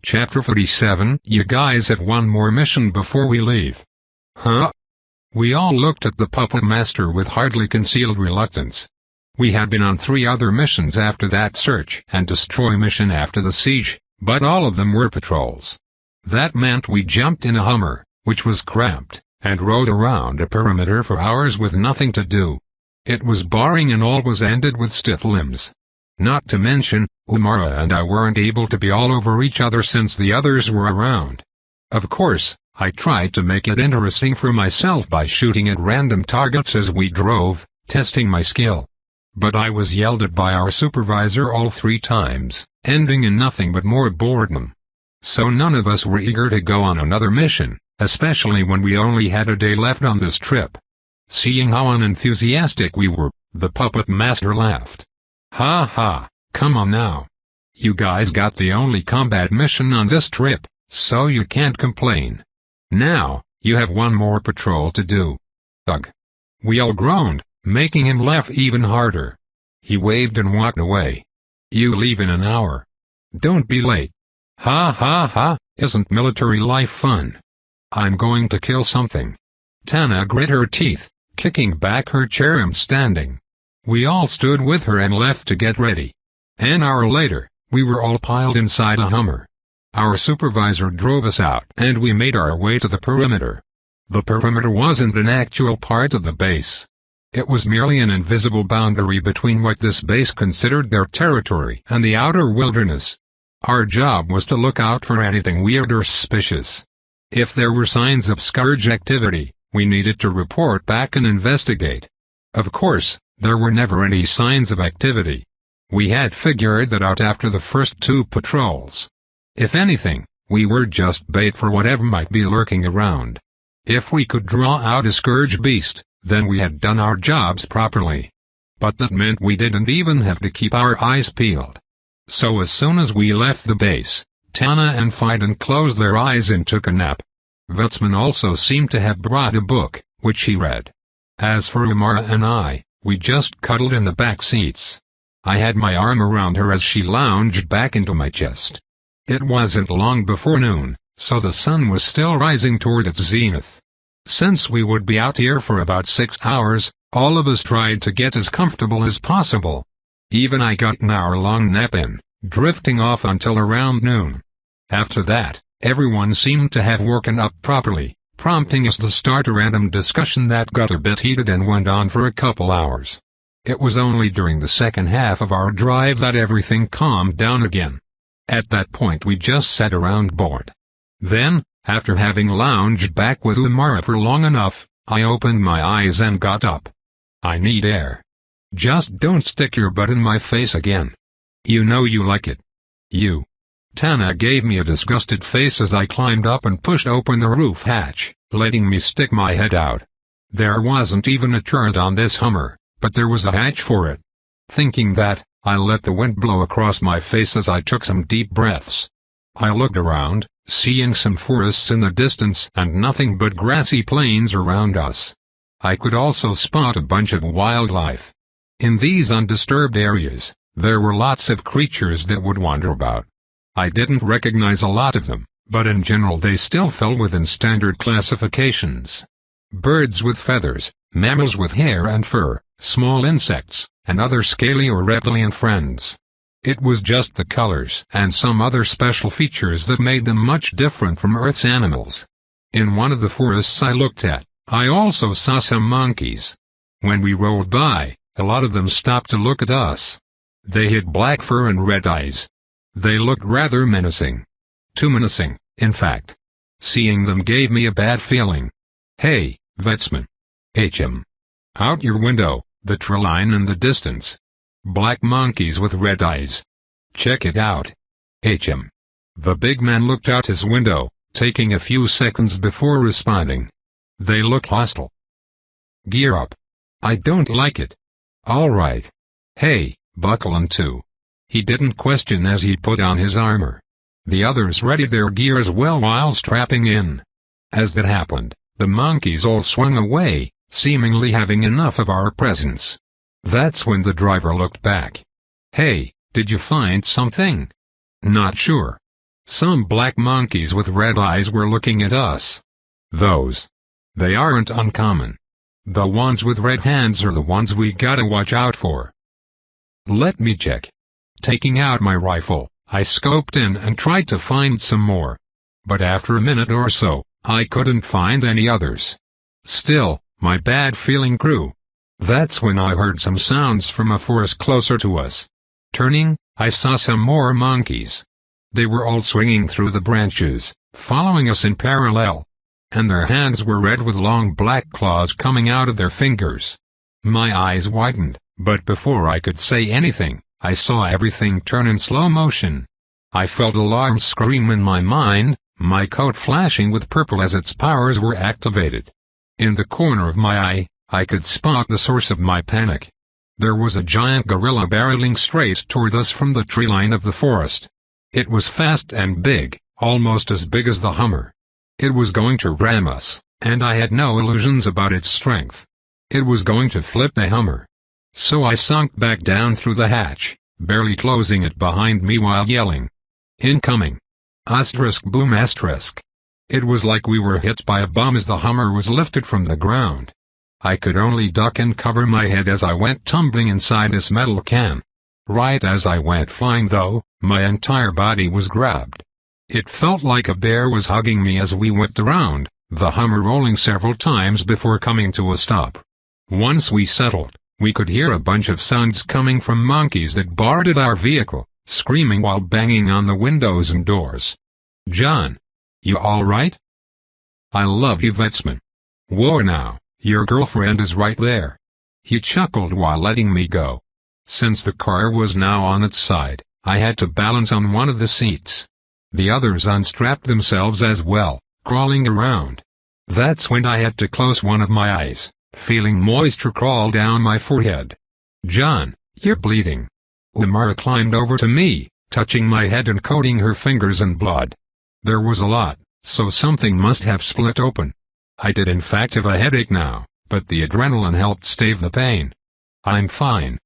Chapter 47. You guys have one more mission before we leave. Huh? We all looked at the puppet master with hardly concealed reluctance. We had been on 3 other missions after that search and destroy mission after the siege, but all of them were patrols. That meant we jumped in a Hummer, which was cramped, and rode around a perimeter for hours with nothing to do. It was boring and all was ended with stiff limbs. Not to mention, Umara and I weren't able to be all over each other since the others were around. Of course, I tried to make it interesting for myself by shooting at random targets as we drove, testing my skill. But I was yelled at by our supervisor all 3 times, ending in nothing but more boredom. So none of us were eager to go on another mission, especially when we only had a day left on this trip. Seeing how unenthusiastic we were, the puppet master laughed. Ha ha, come on now. You guys got the only combat mission on this trip, so you can't complain. Now, you have one more patrol to do. Ugh. We all groaned, making him laugh even harder. He waved and walked away. You leave in an hour. Don't be late. Ha ha ha, isn't military life fun? I'm going to kill something. Tana grit her teeth, kicking back her chair and standing. We all stood with her and left to get ready. An hour later, we were all piled inside a Hummer. Our supervisor drove us out and we made our way to the perimeter. The perimeter wasn't an actual part of the base. It was merely an invisible boundary between what this base considered their territory and the outer wilderness. Our job was to look out for anything weird or suspicious. If there were signs of scourge activity, we needed to report back and investigate. Of course, there were never any signs of activity. We had figured that out after the first 2 patrols. If anything, we were just bait for whatever might be lurking around. If we could draw out a scourge beast, then we had done our jobs properly. But that meant we didn't even have to keep our eyes peeled. So as soon as we left the base, Tana and Fiden closed their eyes and took a nap. Vetsman also seemed to have brought a book, which he read. As for Umara and I, we just cuddled in the back seats. I had my arm around her as she lounged back into my chest. It wasn't long before noon, so the sun was still rising toward its zenith. Since we would be out here for about 6 hours, all of us tried to get as comfortable as possible. Even I got an hour-long nap in, drifting off until around noon. After that, everyone seemed to have woken up properly, prompting us to start a random discussion that got a bit heated and went on for a couple hours. It was only during the second half of our drive that everything calmed down again. At that point we just sat around bored. Then, after having lounged back with Umara for long enough, I opened my eyes and got up. I need air. Just don't stick your butt in my face again. You know you like it. You. Tana gave me a disgusted face as I climbed up and pushed open the roof hatch, letting me stick my head out. There wasn't even a turret on this Hummer, but there was a hatch for it. Thinking that, I let the wind blow across my face as I took some deep breaths. I looked around, seeing some forests in the distance and nothing but grassy plains around us. I could also spot a bunch of wildlife. In these undisturbed areas, there were lots of creatures that would wander about. I didn't recognize a lot of them, but in general they still fell within standard classifications. Birds with feathers, mammals with hair and fur, small insects, and other scaly or reptilian friends. It was just the colors and some other special features that made them much different from Earth's animals. In one of the forests I looked at, I also saw some monkeys. When we rolled by, a lot of them stopped to look at us. They had black fur and red eyes. They looked rather menacing. Too menacing, in fact. Seeing them gave me a bad feeling. Hey, Vetsman. HM. Out your window, the tree line in the distance. Black monkeys with red eyes. Check it out. HM. The big man looked out his window, taking a few seconds before responding. They look hostile. Gear up. I don't like it. Alright. Hey, buckle on too. He didn't question as he put on his armor. The others readied their gear as well while strapping in. As that happened, the monkeys all swung away, seemingly having enough of our presence. That's when the driver looked back. Hey, did you find something? Not sure. Some black monkeys with red eyes were looking at us. They aren't uncommon. The ones with red hands are the ones we gotta watch out for. Let me check. Taking out my rifle, I scoped in and tried to find some more. But after a minute or so, I couldn't find any others. Still, my bad feeling grew. That's when I heard some sounds from a forest closer to us. Turning, I saw some more monkeys. They were all swinging through the branches, following us in parallel. And their hands were red with long black claws coming out of their fingers. My eyes widened, but before I could say anything, I saw everything turn in slow motion. I felt alarm scream in my mind, my coat flashing with purple as its powers were activated. In the corner of my eye, I could spot the source of my panic. There was a giant gorilla barreling straight toward us from the tree line of the forest. It was fast and big, almost as big as the Hummer. It was going to ram us, and I had no illusions about its strength. It was going to flip the Hummer. So I sunk back down through the hatch, barely closing it behind me while yelling, "Incoming! Boom!" It was like we were hit by a bomb as the Hummer was lifted from the ground. I could only duck and cover my head as I went tumbling inside this metal can. Right as I went flying though, my entire body was grabbed. It felt like a bear was hugging me as we whipped around, the Hummer rolling several times before coming to a stop. Once we settled, we could hear a bunch of sounds coming from monkeys that barred at our vehicle, screaming while banging on the windows and doors. "John, you all right? I love you, Vetsman. Whoa now, your girlfriend is right there." He chuckled while letting me go. Since the car was now on its side, I had to balance on one of the seats. The others unstrapped themselves as well, crawling around. That's when I had to close one of my eyes, feeling moisture crawl down my forehead. "John, you're bleeding." Umara climbed over to me, touching my head and coating her fingers in blood. There was a lot, so something must have split open. I did in fact have a headache now, but the adrenaline helped stave the pain. "I'm fine.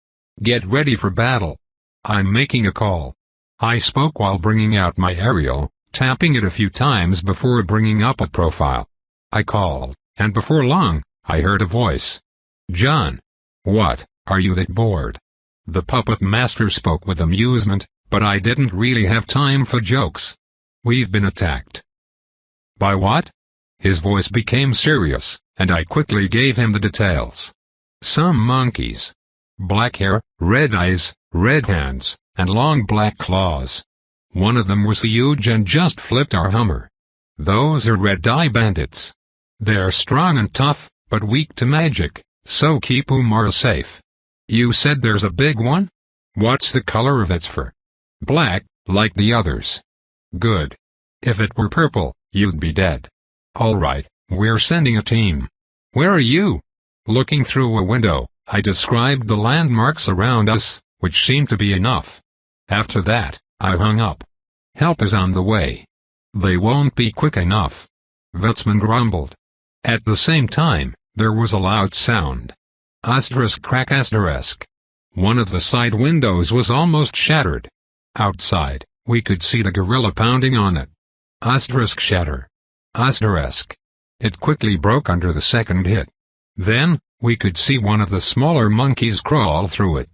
Get ready for battle. I'm making a call." I spoke while bringing out my aerial, tapping it a few times before bringing up a profile. I called, and before long, I heard a voice. "John. What, are you that bored?" The puppet master spoke with amusement, but I didn't really have time for jokes. "We've been attacked." "By what?" His voice became serious, and I quickly gave him the details. "Some monkeys. Black hair, red eyes, red hands, and long black claws. One of them was huge and just flipped our Hummer. Those are red-eye bandits. They're strong and tough, but weak to magic, so keep Umara safe." "You said there's a big one? What's the color of its fur?" "Black, like the others." "Good. If it were purple, you'd be dead." "All right, we're sending a team." "Where are you?" Looking through a window, I described the landmarks around us, which seemed to be enough. After that, I hung up. "Help is on the way." "They won't be quick enough," Vetsman grumbled. At the same time, there was a loud sound. Crack. One of the side windows was almost shattered. Outside, we could see the gorilla pounding on it. Shatter. It quickly broke under the second hit. Then, we could see one of the smaller monkeys crawl through it.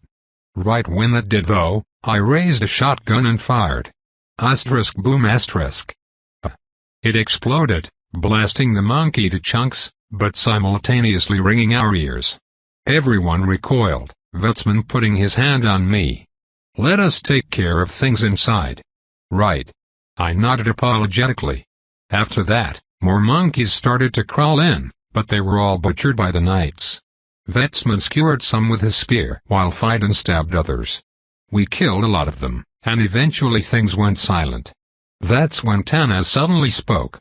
Right when that did though, I raised a shotgun and fired. Boom. It exploded, blasting the monkey to chunks, but simultaneously ringing our ears. Everyone recoiled, Vetsman putting his hand on me. "Let us take care of things inside." "Right." I nodded apologetically. After that, more monkeys started to crawl in, but they were all butchered by the knights. Vetsman skewered some with his spear while Fiden stabbed others. We killed a lot of them, and eventually things went silent. That's when Tana suddenly spoke.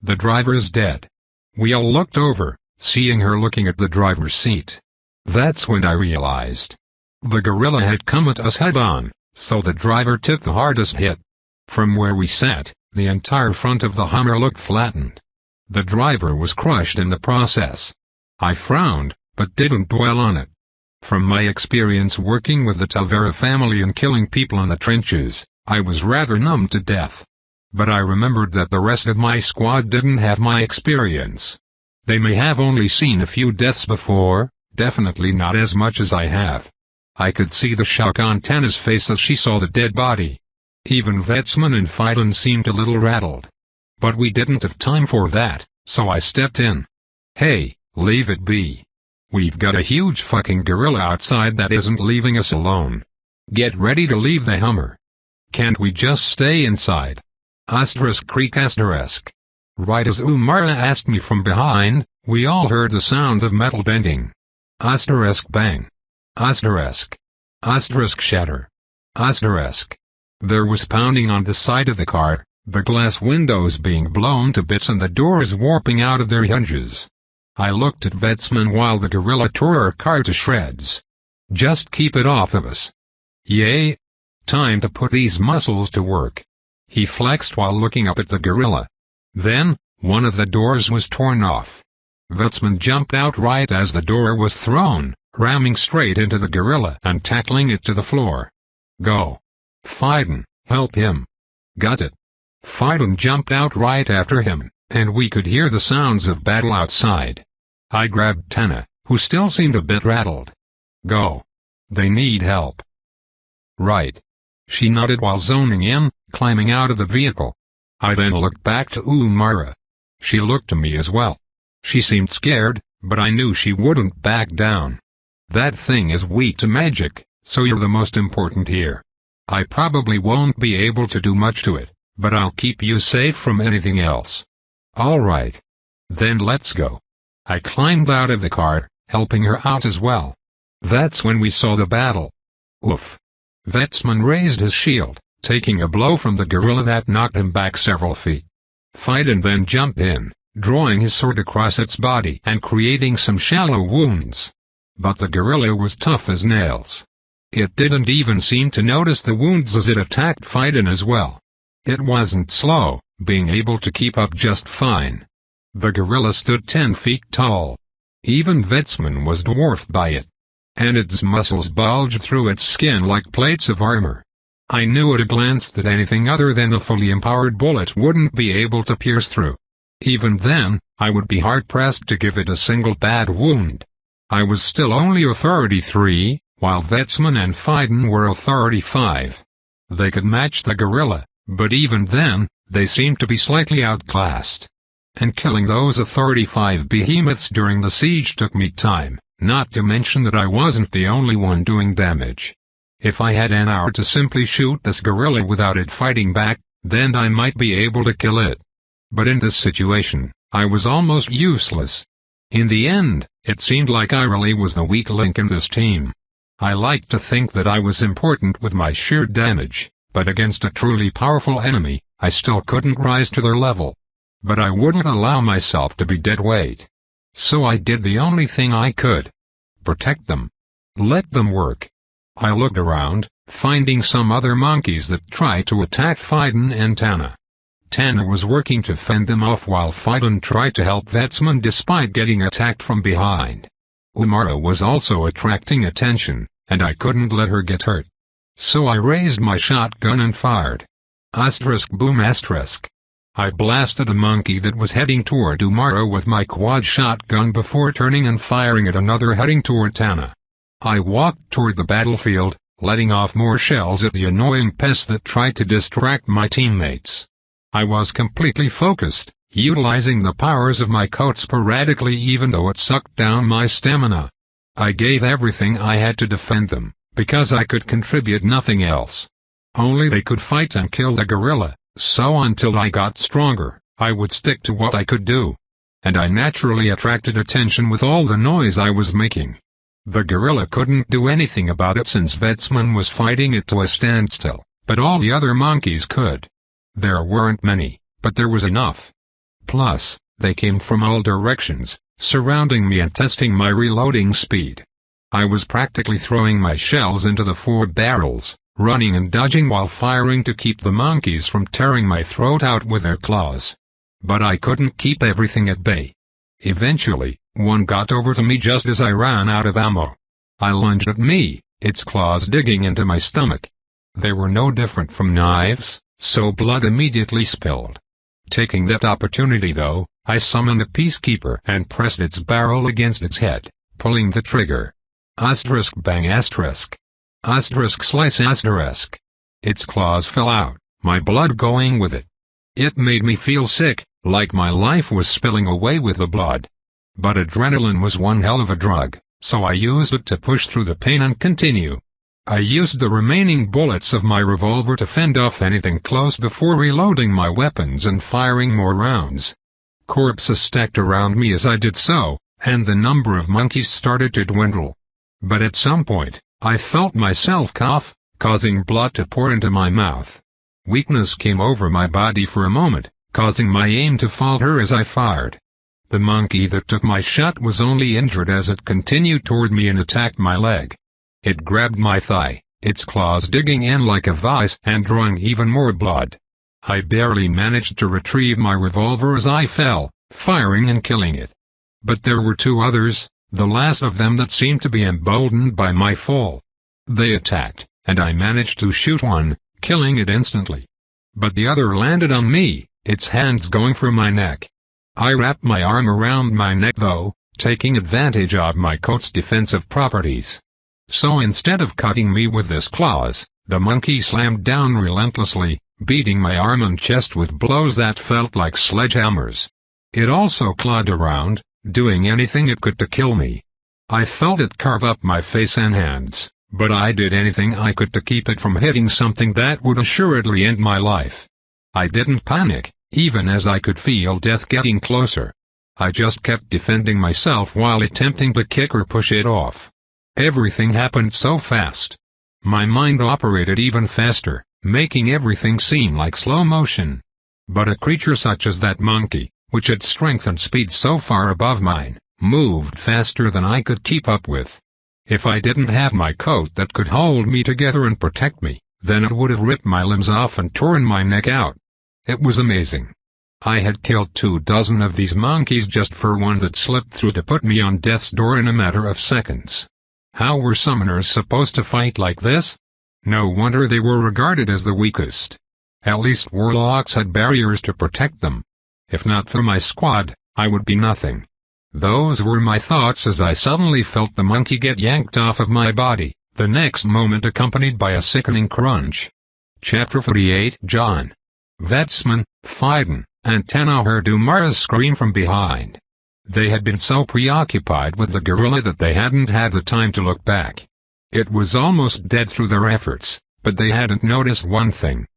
"The driver's dead." We all looked over, seeing her looking at the driver's seat. That's when I realized. The gorilla had come at us head-on, so the driver took the hardest hit. From where we sat, the entire front of the Hummer looked flattened. The driver was crushed in the process. I frowned, but didn't dwell on it. From my experience working with the Tavera family and killing people in the trenches, I was rather numb to death. But I remembered that the rest of my squad didn't have my experience. They may have only seen a few deaths before, definitely not as much as I have. I could see the shock on Tana's face as she saw the dead body. Even Vetsman and Fiden seemed a little rattled. But we didn't have time for that, so I stepped in. Hey, leave it be. We've got a huge fucking gorilla outside that isn't leaving us alone. Get ready to leave the Hummer. Can't we just stay inside? Creek asterisk. Right as Umara asked me from behind, we all heard the sound of metal bending. Asterisk bang. Asterisk. Asterisk shatter. Asterisk. There was pounding on the side of the car, the glass windows being blown to bits and the doors warping out of their hinges. I looked at Vetsman while the gorilla tore our car to shreds. Just keep it off of us. Yay. Time to put these muscles to work. He flexed while looking up at the gorilla. Then, one of the doors was torn off. Vetsman jumped out right as the door was thrown, ramming straight into the gorilla and tackling it to the floor. Go. Fiden, help him. Got it. Fiden jumped out right after him, and we could hear the sounds of battle outside. I grabbed Tana, who still seemed a bit rattled. Go. They need help. Right. She nodded while zoning in, climbing out of the vehicle. I then looked back to Umara. She looked to me as well. She seemed scared, but I knew she wouldn't back down. That thing is weak to magic, so you're the most important here. I probably won't be able to do much to it, but I'll keep you safe from anything else. All right. Then let's go. I climbed out of the car, helping her out as well. That's when we saw the battle. Oof. Vetsman raised his shield, taking a blow from the gorilla that knocked him back several feet. Fiden then jumped in, drawing his sword across its body and creating some shallow wounds. But the gorilla was tough as nails. It didn't even seem to notice the wounds as it attacked Fiden as well. It wasn't slow, being able to keep up just fine. The gorilla stood 10 feet tall. Even Vetsman was dwarfed by it. And its muscles bulged through its skin like plates of armor. I knew at a glance that anything other than a fully empowered bullet wouldn't be able to pierce through. Even then, I would be hard-pressed to give it a single bad wound. I was still only a 33, while Vetsman and Fiden were a 35. They could match the gorilla, but even then, they seemed to be slightly outclassed. And killing those 35 behemoths during the siege took me time. Not to mention that I wasn't the only one doing damage. If I had an hour to simply shoot this gorilla without it fighting back, then I might be able to kill it. But in this situation, I was almost useless. In the end, it seemed like I really was the weak link in this team. I like to think that I was important with my sheer damage, but against a truly powerful enemy, I still couldn't rise to their level. But I wouldn't allow myself to be dead weight. So I did the only thing I could. Protect them. Let them work. I looked around, finding some other monkeys that tried to attack Fiden and Tana. Tana was working to fend them off while Fiden tried to help Vetsman despite getting attacked from behind. Umara was also attracting attention, and I couldn't let her get hurt. So I raised my shotgun and fired. Asterisk boom asterisk. I blasted a monkey that was heading toward Umara with my quad shotgun before turning and firing at another heading toward Tana. I walked toward the battlefield, letting off more shells at the annoying pests that tried to distract my teammates. I was completely focused, utilizing the powers of my coat sporadically even though it sucked down my stamina. I gave everything I had to defend them, because I could contribute nothing else. Only they could fight and kill the gorilla. So until I got stronger, I would stick to what I could do. And I naturally attracted attention with all the noise I was making. The gorilla couldn't do anything about it since Vetsman was fighting it to a standstill, but all the other monkeys could. There weren't many, but there was enough. Plus, they came from all directions, surrounding me and testing my reloading speed. I was practically throwing my shells into the 4 barrels. Running and dodging while firing to keep the monkeys from tearing my throat out with their claws. But I couldn't keep everything at bay. Eventually, one got over to me just as I ran out of ammo. I lunged at me, its claws digging into my stomach. They were no different from knives, so blood immediately spilled. Taking that opportunity though, I summoned a peacekeeper and pressed its barrel against its head, pulling the trigger. Asterisk bang asterisk. Asterisk slice asterisk. Its claws fell out, my blood going with it. It made me feel sick, like my life was spilling away with the blood. But adrenaline was one hell of a drug, so I used it to push through the pain and continue. I used the remaining bullets of my revolver to fend off anything close before reloading my weapons and firing more rounds. Corpses stacked around me as I did so, and the number of monkeys started to dwindle. But at some point, I felt myself cough, causing blood to pour into my mouth. Weakness came over my body for a moment, causing my aim to falter as I fired. The monkey that took my shot was only injured as it continued toward me and attacked my leg. It grabbed my thigh, its claws digging in like a vise and drawing even more blood. I barely managed to retrieve my revolver as I fell, firing and killing it. But there were two others, the last of them that seemed to be emboldened by my fall. They attacked, and I managed to shoot one, killing it instantly. But the other landed on me, its hands going for my neck. I wrapped my arm around my neck though, taking advantage of my coat's defensive properties. So instead of cutting me with his claws, the monkey slammed down relentlessly, beating my arm and chest with blows that felt like sledgehammers. It also clawed around, doing anything it could to kill me. I felt it carve up my face and hands, but I did anything I could to keep it from hitting something that would assuredly end my life. I didn't panic, even as I could feel death getting closer. I just kept defending myself while attempting to kick or push it off. Everything happened so fast. My mind operated even faster, making everything seem like slow motion. But a creature such as that monkey, which had strength and speed so far above mine, moved faster than I could keep up with. If I didn't have my coat that could hold me together and protect me, then it would have ripped my limbs off and torn my neck out. It was amazing. I had killed 24 of these monkeys just for one that slipped through to put me on death's door in a matter of seconds. How were summoners supposed to fight like this? No wonder they were regarded as the weakest. At least warlocks had barriers to protect them. If not for my squad, I would be nothing. Those were my thoughts as I suddenly felt the monkey get yanked off of my body, the next moment accompanied by a sickening crunch. Chapter 48 John. Vetsman, Phidon, and Tana heard Umara's scream from behind. They had been so preoccupied with the gorilla that they hadn't had the time to look back. It was almost dead through their efforts, but they hadn't noticed one thing.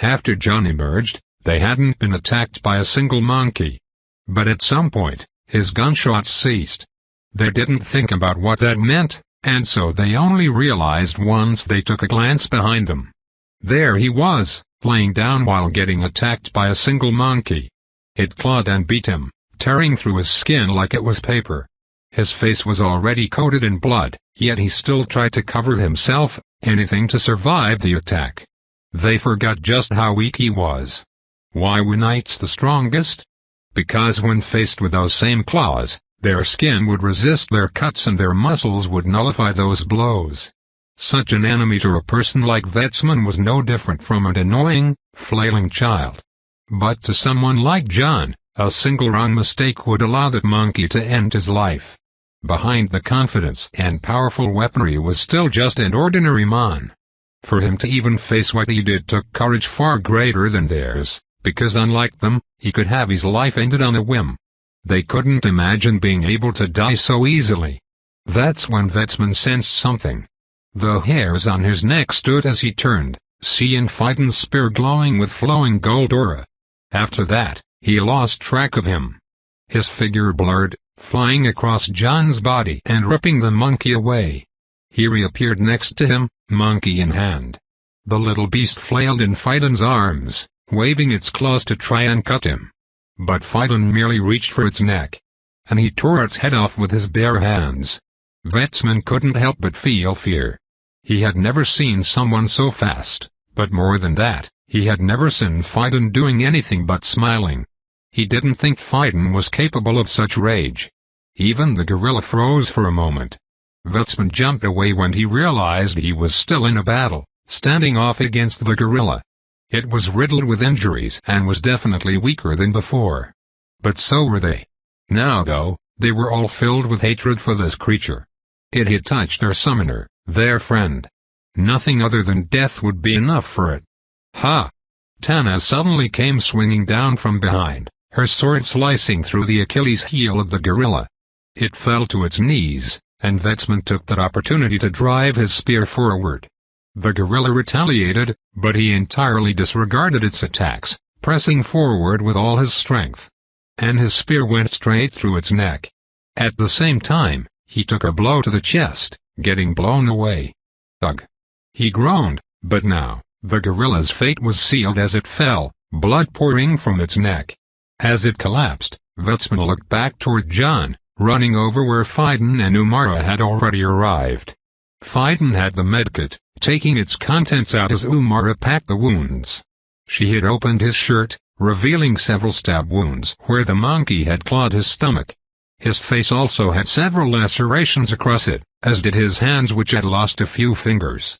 After John emerged, they hadn't been attacked by a single monkey. But at some point, his gunshots ceased. They didn't think about what that meant, and so they only realized once they took a glance behind them. There he was, laying down while getting attacked by a single monkey. It clawed and beat him, tearing through his skin like it was paper. His face was already coated in blood, yet he still tried to cover himself, anything to survive the attack. They forgot just how weak he was. Why were knights the strongest? Because when faced with those same claws, their skin would resist their cuts and their muscles would nullify those blows. Such an enemy to a person like Vetsman was no different from an annoying, flailing child. But to someone like John, a single wrong mistake would allow that monkey to end his life. Behind the confidence and powerful weaponry was still just an ordinary man. For him to even face what he did took courage far greater than theirs, because unlike them, he could have his life ended on a whim. They couldn't imagine being able to die so easily. That's when Vetsman sensed something. The hairs on his neck stood as he turned, seeing Phidon's spear glowing with flowing gold aura. After that, he lost track of him. His figure blurred, flying across John's body and ripping the monkey away. He reappeared next to him, monkey in hand. The little beast flailed in Phidon's arms, waving its claws to try and cut him. But Phidon merely reached for its neck. And he tore its head off with his bare hands. Vetsman couldn't help but feel fear. He had never seen someone so fast, but more than that, he had never seen Phidon doing anything but smiling. He didn't think Phidon was capable of such rage. Even the gorilla froze for a moment. Vetsman jumped away when he realized he was still in a battle, standing off against the gorilla. It was riddled with injuries and was definitely weaker than before. But so were they. Now though, they were all filled with hatred for this creature. It had touched their summoner, their friend. Nothing other than death would be enough for it. Ha! Tana suddenly came swinging down from behind, her sword slicing through the Achilles heel of the gorilla. It fell to its knees, and Vetsman took that opportunity to drive his spear forward. The gorilla retaliated, but he entirely disregarded its attacks, pressing forward with all his strength. And his spear went straight through its neck. At the same time, he took a blow to the chest, getting blown away. Ugh! He groaned, but now, the gorilla's fate was sealed as it fell, blood pouring from its neck. As it collapsed, Vetsman looked back toward John, running over where Phaidon and Umara had already arrived. Phaidon had the medkit, taking its contents out as Umara packed the wounds. She had opened his shirt, revealing several stab wounds where the monkey had clawed his stomach. His face also had several lacerations across it, as did his hands which had lost a few fingers.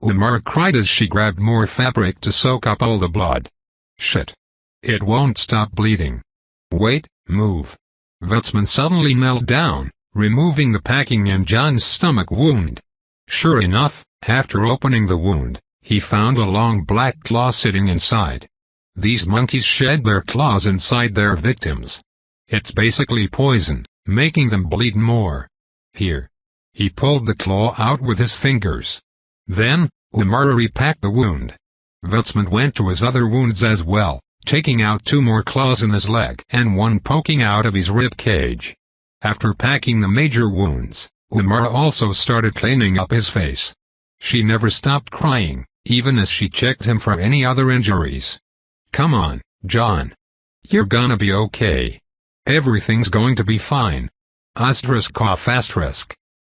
Umara cried as she grabbed more fabric to soak up all the blood. Shit! It won't stop bleeding. Wait, move. Vetsman suddenly knelt down, removing the packing in John's stomach wound. Sure enough, after opening the wound, he found a long black claw sitting inside. These monkeys shed their claws inside their victims. It's basically poison, making them bleed more. Here. He pulled the claw out with his fingers. Then, Umara repacked the wound. Vetsman went to his other wounds as well, taking out 2 more claws in his leg and 1 poking out of his rib cage. After packing the major wounds, Umara also started cleaning up his face. She never stopped crying, even as she checked him for any other injuries. Come on, John. You're gonna be okay. Everything's going to be fine. Cough.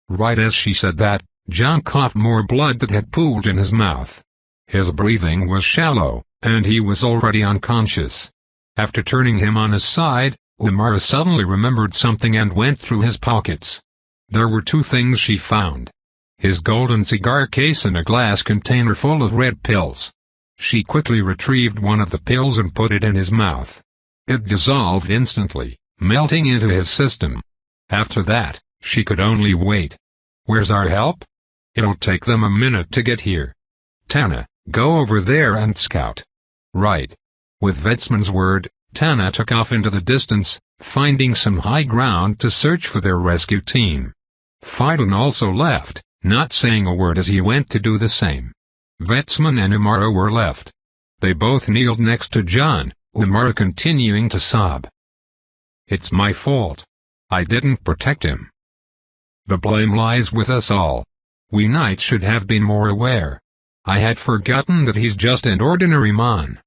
Right as she said that, John coughed more blood that had pooled in his mouth. His breathing was shallow, and he was already unconscious. After turning him on his side, Umara suddenly remembered something and went through his pockets. There were 2 things she found. His golden cigar case and a glass container full of red pills. She quickly retrieved one of the pills and put it in his mouth. It dissolved instantly, melting into his system. After that, she could only wait. Where's our help? It'll take them a minute to get here. Tana, go over there and scout. Right. With Vetsman's word, Tana took off into the distance, finding some high ground to search for their rescue team. Phaidon also left, not saying a word as he went to do the same. Vetsman and Umara were left. They both kneeled next to John, Umara continuing to sob. It's my fault. I didn't protect him. The blame lies with us all. We knights should have been more aware. I had forgotten that he's just an ordinary mon.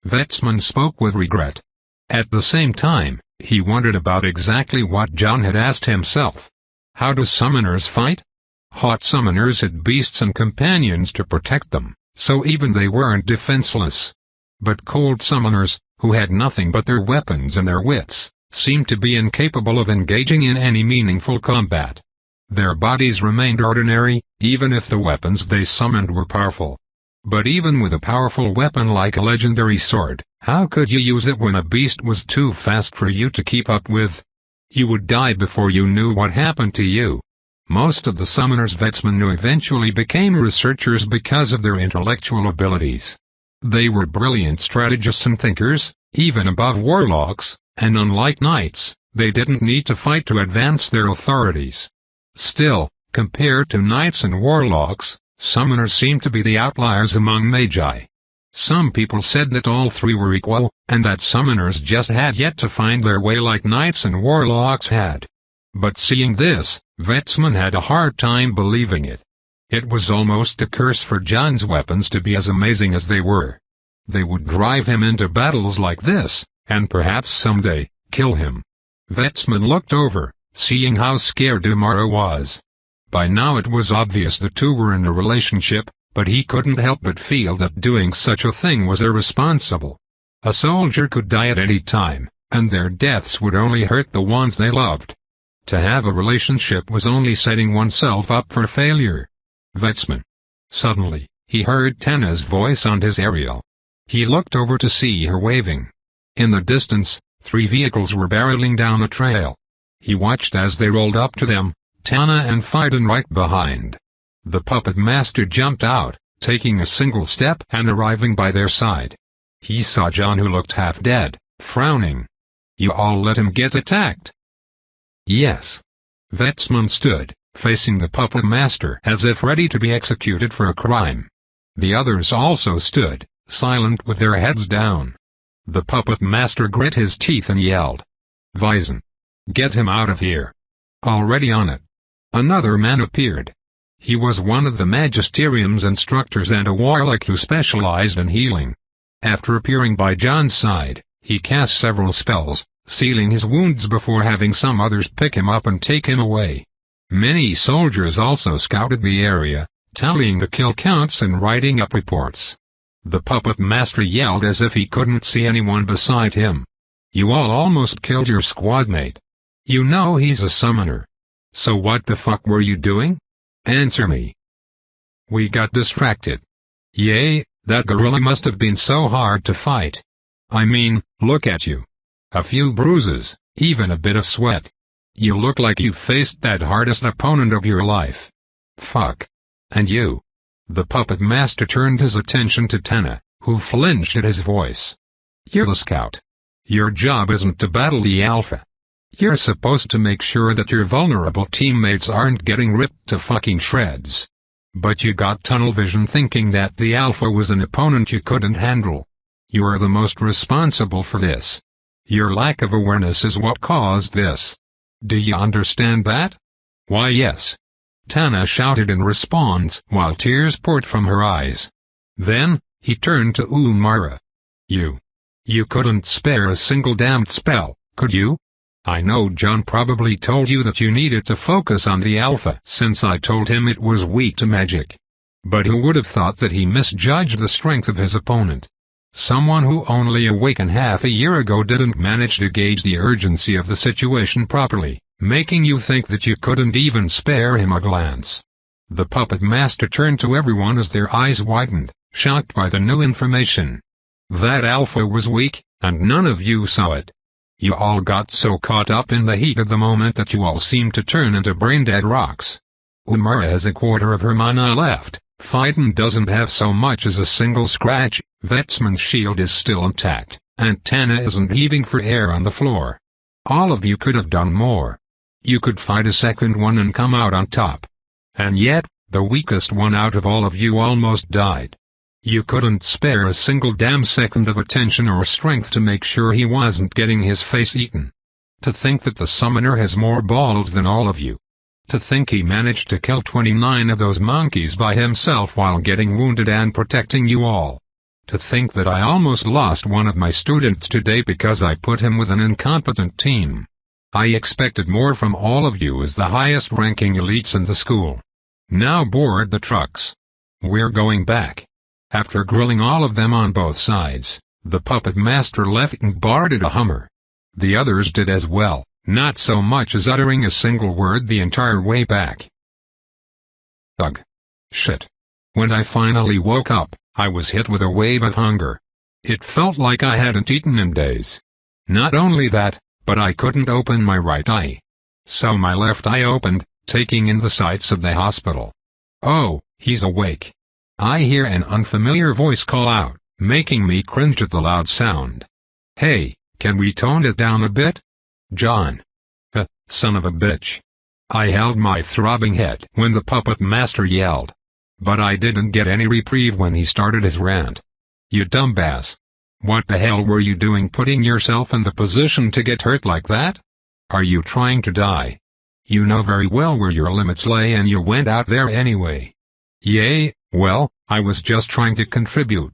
Vetsman spoke with regret. At the same time, he wondered about exactly what John had asked himself. How do summoners fight? Hot summoners had beasts and companions to protect them, so even they weren't defenseless. But cold summoners, who had nothing but their weapons and their wits, seemed to be incapable of engaging in any meaningful combat. Their bodies remained ordinary, even if the weapons they summoned were powerful. But even with a powerful weapon like a legendary sword, how could you use it when a beast was too fast for you to keep up with? You would die before you knew what happened to you. Most of the summoners Vetsman knew eventually became researchers because of their intellectual abilities. They were brilliant strategists and thinkers, even above warlocks, and unlike knights, they didn't need to fight to advance their authorities. Still, compared to knights and warlocks, summoners seemed to be the outliers among magi. Some people said that all 3 were equal, and that summoners just had yet to find their way like knights and warlocks had. But seeing this, Vetsman had a hard time believing it. It was almost a curse for John's weapons to be as amazing as they were. They would drive him into battles like this, and perhaps someday, kill him. Vetsman looked over, seeing how scared Umara was. By now it was obvious the 2 were in a relationship, but he couldn't help but feel that doing such a thing was irresponsible. A soldier could die at any time, and their deaths would only hurt the ones they loved. To have a relationship was only setting oneself up for failure. Vetsman. Suddenly, he heard Tana's voice on his aerial. He looked over to see her waving. In the distance, 3 vehicles were barreling down a trail. He watched as they rolled up to them, Tana and Fiden right behind. The puppet master jumped out, taking a single step and arriving by their side. He saw John, who looked half dead, frowning. "You all let him get attacked?" "Yes." Vetsman stood, facing the puppet master as if ready to be executed for a crime. The others also stood, silent with their heads down. The puppet master grit his teeth and yelled, "Vison! Get him out of here!" Already on it. Another man appeared. He was one of the Magisterium's instructors and a warlock who specialized in healing. After appearing by John's side, he cast several spells, sealing his wounds before having some others pick him up and take him away. Many soldiers also scouted the area, tallying the kill counts and writing up reports. The puppet master yelled as if he couldn't see anyone beside him. "You all almost killed your squad mate. You know he's a summoner. So what the fuck were you doing? Answer me." "We got distracted." "Yay, that gorilla must have been so hard to fight. I mean, look at you. A few bruises, even a bit of sweat. You look like you faced that hardest opponent of your life. Fuck. And you?" The puppet master turned his attention to Tana, who flinched at his voice. "You're the scout. Your job isn't to battle the Alpha. You're supposed to make sure that your vulnerable teammates aren't getting ripped to fucking shreds. But you got tunnel vision thinking that the Alpha was an opponent you couldn't handle. You are the most responsible for this. Your lack of awareness is what caused this. Do you understand that?" "Why, yes," Tana shouted in response while tears poured from her eyes. Then, he turned to Umara. You couldn't spare a single damned spell, could you? I know John probably told you that you needed to focus on the Alpha since I told him it was weak to magic. But who would have thought that he misjudged the strength of his opponent? Someone who only awakened half a year ago didn't manage to gauge the urgency of the situation properly, making you think that you couldn't even spare him a glance. The puppet master turned to everyone as their eyes widened, shocked by the new information. That Alpha was weak, and none of you saw it. You all got so caught up in the heat of the moment that you all seemed to turn into brain-dead rocks. Umara has a quarter of her mana left, Fiden doesn't have so much as a single scratch, Vetsman's shield is still intact, and Tana isn't heaving for air on the floor. All of you could have done more. You could fight a second one and come out on top. And yet, the weakest one out of all of you almost died. You couldn't spare a single damn second of attention or strength to make sure he wasn't getting his face eaten. To think that the summoner has more balls than all of you. To think he managed to kill 29 of those monkeys by himself while getting wounded and protecting you all. To think that I almost lost one of my students today because I put him with an incompetent team. I expected more from all of you as the highest-ranking elites in the school. Now board the trucks. We're going back. After grilling all of them on both sides, the puppet master left and boarded a Hummer. The others did as well, not so much as uttering a single word the entire way back. Ugh. Shit. When I finally woke up, I was hit with a wave of hunger. It felt like I hadn't eaten in days. Not only that, but I couldn't open my right eye. So my left eye opened, taking in the sights of the hospital. "Oh, he's awake." I hear an unfamiliar voice call out, making me cringe at the loud sound. "Hey, can we tone it down a bit? John." Son of a bitch. I held my throbbing head when the puppet master yelled. But I didn't get any reprieve when he started his rant. "You dumbass. What the hell were you doing putting yourself in the position to get hurt like that? Are you trying to die? You know very well where your limits lay and you went out there anyway." "Yay, well, I was just trying to contribute."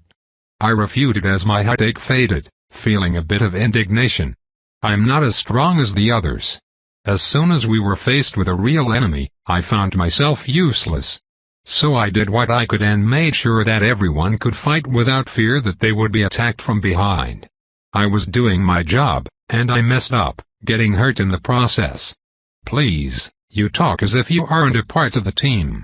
I refuted as my headache faded, feeling a bit of indignation. I'm not as strong as the others. As soon as we were faced with a real enemy, I found myself useless. So I did what I could and made sure that everyone could fight without fear that they would be attacked from behind. I was doing my job, and I messed up, getting hurt in the process. Please, you talk as if you aren't a part of the team.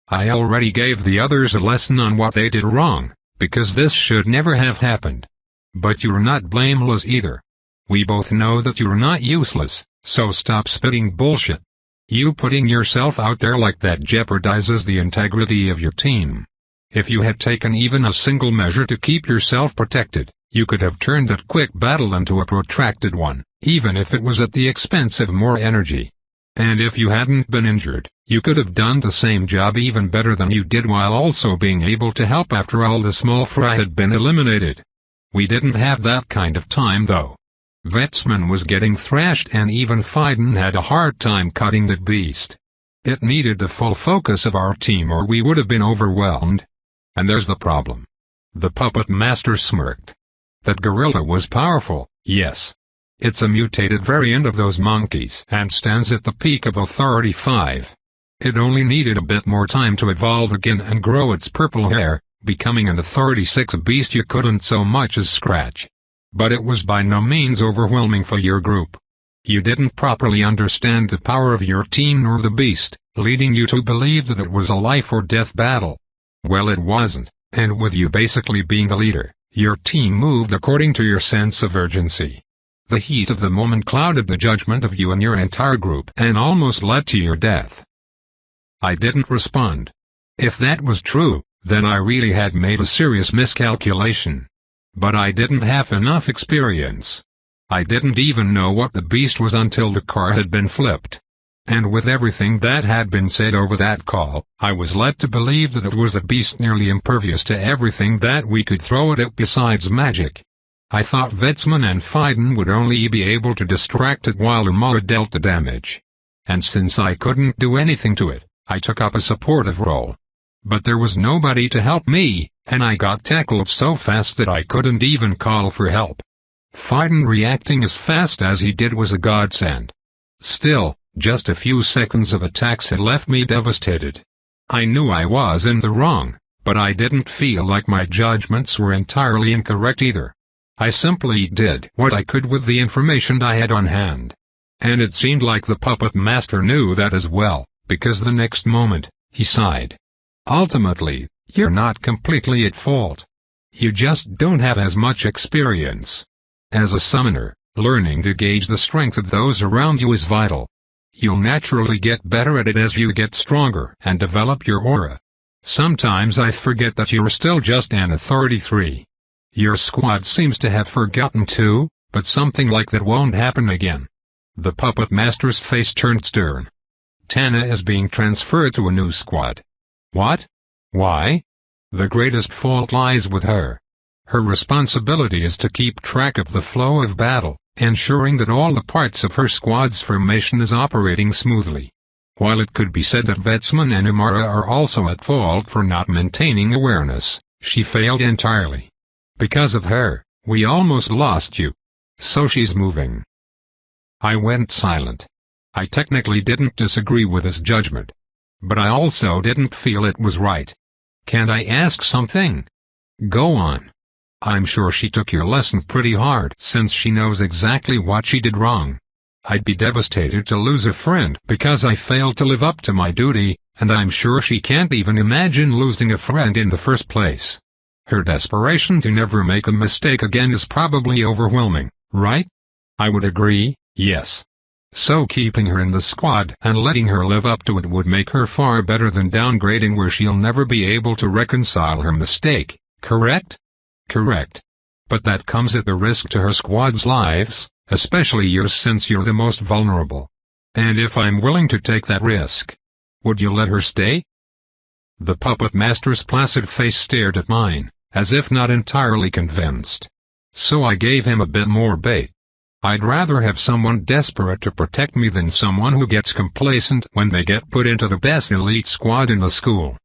I already gave the others a lesson on what they did wrong, because this should never have happened. But you're not blameless either. We both know that you're not useless, so stop spitting bullshit. You putting yourself out there like that jeopardizes the integrity of your team. If you had taken even a single measure to keep yourself protected, you could have turned that quick battle into a protracted one, even if it was at the expense of more energy. And if you hadn't been injured, you could have done the same job even better than you did while also being able to help after all the small fry had been eliminated. We didn't have that kind of time though. Vetsman was getting thrashed and even Fiden had a hard time cutting that beast. It needed the full focus of our team or we would have been overwhelmed. And there's the problem. The puppet master smirked. That gorilla was powerful, yes. It's a mutated variant of those monkeys and stands at the peak of Authority 5. It only needed a bit more time to evolve again and grow its purple hair, becoming an Authority 6 beast you couldn't so much as scratch. But it was by no means overwhelming for your group. You didn't properly understand the power of your team nor the beast, leading you to believe that it was a life-or-death battle. Well, it wasn't, and with you basically being the leader, your team moved according to your sense of urgency. The heat of the moment clouded the judgment of you and your entire group and almost led to your death. I didn't respond. If that was true, then I really had made a serious miscalculation. But I didn't have enough experience. I didn't even know what the beast was until the car had been flipped. And with everything that had been said over that call, I was led to believe that it was a beast nearly impervious to everything that we could throw at it besides magic. I thought Vetsman and Fiden would only be able to distract it while Umara dealt the damage. And since I couldn't do anything to it, I took up a supportive role. But there was nobody to help me, and I got tackled so fast that I couldn't even call for help. Fiden reacting as fast as he did was a godsend. Still, just a few seconds of attacks had left me devastated. I knew I was in the wrong, but I didn't feel like my judgments were entirely incorrect either. I simply did what I could with the information I had on hand. And it seemed like the puppet master knew that as well, because the next moment, he sighed. Ultimately, you're not completely at fault. You just don't have as much experience. As a summoner, learning to gauge the strength of those around you is vital. You'll naturally get better at it as you get stronger and develop your aura. Sometimes I forget that you're still just an Authority 3. Your squad seems to have forgotten too, but something like that won't happen again. The puppet master's face turned stern. Tana is being transferred to a new squad. What? Why? The greatest fault lies with her. Her responsibility is to keep track of the flow of battle, ensuring that all the parts of her squad's formation is operating smoothly. While it could be said that Vetsman and Umara are also at fault for not maintaining awareness, she failed entirely. Because of her, we almost lost you. So she's moving. I went silent. I technically didn't disagree with his judgment. But I also didn't feel it was right. Can't I ask something? Go on. I'm sure she took your lesson pretty hard since she knows exactly what she did wrong. I'd be devastated to lose a friend because I failed to live up to my duty, and I'm sure she can't even imagine losing a friend in the first place. Her desperation to never make a mistake again is probably overwhelming, right? I would agree, yes. So keeping her in the squad and letting her live up to it would make her far better than downgrading where she'll never be able to reconcile her mistake, correct? Correct. But that comes at the risk to her squad's lives, especially yours since you're the most vulnerable. And if I'm willing to take that risk, would you let her stay? The puppet master's placid face stared at mine, as if not entirely convinced. So I gave him a bit more bait. I'd rather have someone desperate to protect me than someone who gets complacent when they get put into the best elite squad in the school.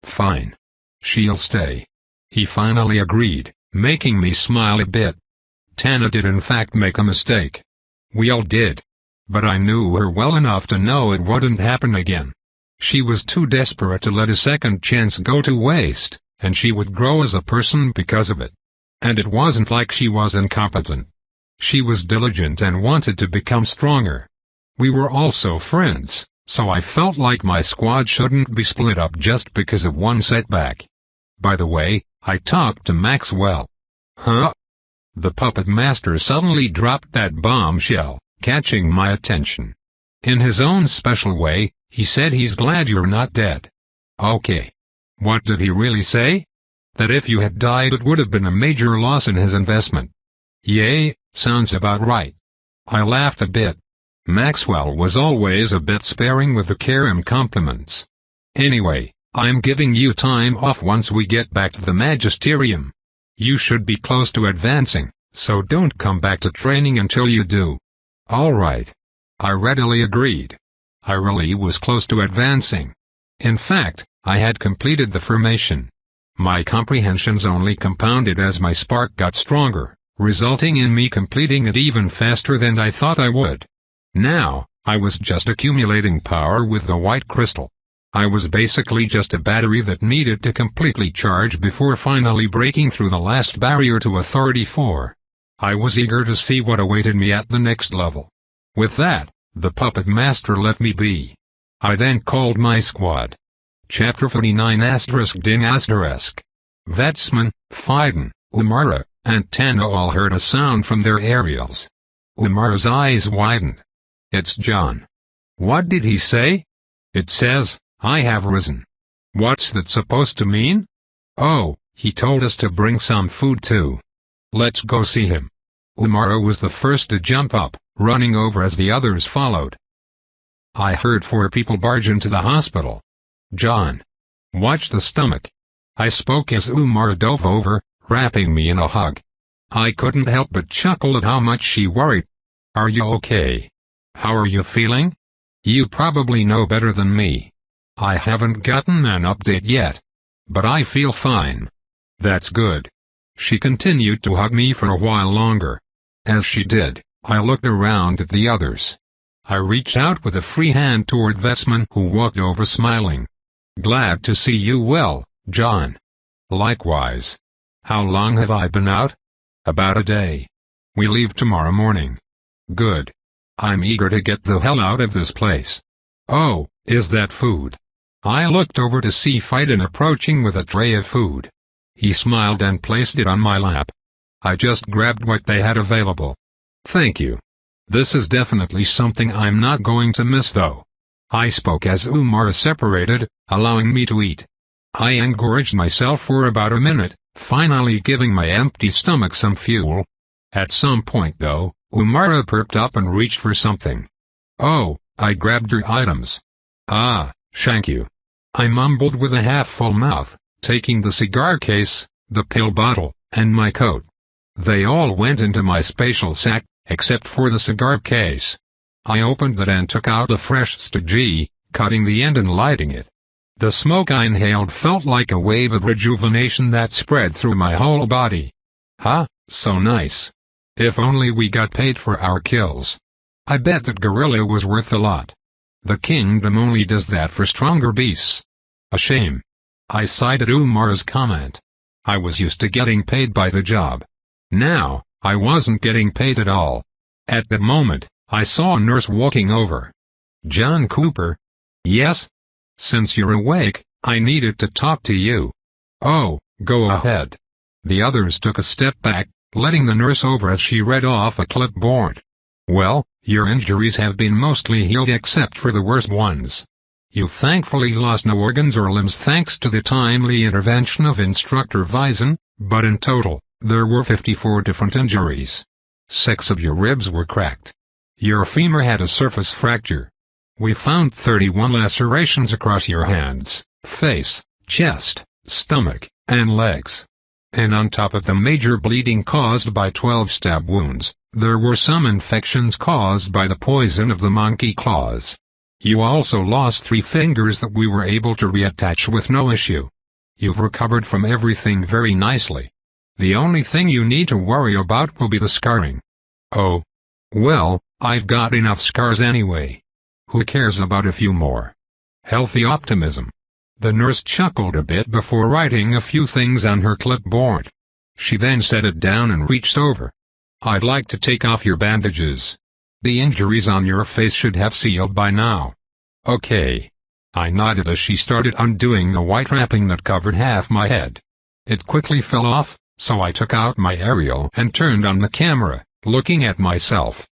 Fine. She'll stay. He finally agreed, making me smile a bit. Tana did in fact make a mistake. We all did. But I knew her well enough to know it wouldn't happen again. She was too desperate to let a second chance go to waste, and she would grow as a person because of it. And it wasn't like she was incompetent. She was diligent and wanted to become stronger. We were also friends, so I felt like my squad shouldn't be split up just because of one setback. By the way, I talked to Maxwell. Huh? The puppet master suddenly dropped that bombshell, catching my attention. In his own special way, he said he's glad you're not dead. Okay. What did he really say? That if you had died it would have been a major loss in his investment. Yay, sounds about right. I laughed a bit. Maxwell was always a bit sparing with the care and compliments. Anyway, I'm giving you time off once we get back to the Magisterium. You should be close to advancing, so don't come back to training until you do. All right. I readily agreed. I really was close to advancing. In fact, I had completed the formation. My comprehensions only compounded as my spark got stronger, resulting in me completing it even faster than I thought I would. Now, I was just accumulating power with the white crystal. I was basically just a battery that needed to completely charge before finally breaking through the last barrier to Authority 4. I was eager to see what awaited me at the next level. With that, the puppet master let me be. I then called my squad. Chapter 49 ****. Vetsman, Fiden, Umara, and Tana all heard a sound from their aerials. Umara's eyes widened. It's John. What did he say? It says, I have risen. What's that supposed to mean? Oh, he told us to bring some food too. Let's go see him. Umara was the first to jump up, running over as the others followed. I heard 4 people barge into the hospital. John. Watch the stomach. I spoke as Umara dove over, wrapping me in a hug. I couldn't help but chuckle at how much she worried. Are you okay? How are you feeling? You probably know better than me. I haven't gotten an update yet. But I feel fine. That's good. She continued to hug me for a while longer. As she did, I looked around at the others. I reached out with a free hand toward Vetsman, who walked over smiling. Glad to see you well, John. Likewise. How long have I been out? About a day. We leave tomorrow morning. Good. I'm eager to get the hell out of this place. Oh, is that food? I looked over to see Fiden approaching with a tray of food. He smiled and placed it on my lap. I just grabbed what they had available. Thank you. This is definitely something I'm not going to miss though. I spoke as Umara separated, allowing me to eat. I engorged myself for about a minute, finally giving my empty stomach some fuel. At some point though, Umara perked up and reached for something. Oh, I grabbed her items. Ah, thank you. I mumbled with a half-full mouth, taking the cigar case, the pill bottle, and my coat. They all went into my spatial sack, except for the cigar case. I opened that and took out a fresh stg, cutting the end and lighting it. The smoke I inhaled felt like a wave of rejuvenation that spread through my whole body. Huh, so nice. If only we got paid for our kills. I bet that gorilla was worth a lot. The kingdom only does that for stronger beasts. A shame. I sighed at Umara's comment. I was used to getting paid by the job. Now, I wasn't getting paid at all. At that moment, I saw a nurse walking over. John Cooper? Yes? Since you're awake, I needed to talk to you. Oh, go ahead. The others took a step back, letting the nurse over as she read off a clipboard. Well, your injuries have been mostly healed except for the worst ones. You thankfully lost no organs or limbs thanks to the timely intervention of Instructor Vison, but in total, there were 54 different injuries. 6 of your ribs were cracked. Your femur had a surface fracture. We found 31 lacerations across your hands, face, chest, stomach, and legs. And on top of the major bleeding caused by 12 stab wounds, there were some infections caused by the poison of the monkey claws. You also lost 3 fingers that we were able to reattach with no issue. You've recovered from everything very nicely. The only thing you need to worry about will be the scarring. Oh. Well, I've got enough scars anyway. Who cares about a few more? Healthy optimism. The nurse chuckled a bit before writing a few things on her clipboard. She then set it down and reached over. I'd like to take off your bandages. The injuries on your face should have sealed by now. Okay. I nodded as she started undoing the white wrapping that covered half my head. It quickly fell off, so I took out my aerial and turned on the camera, looking at myself.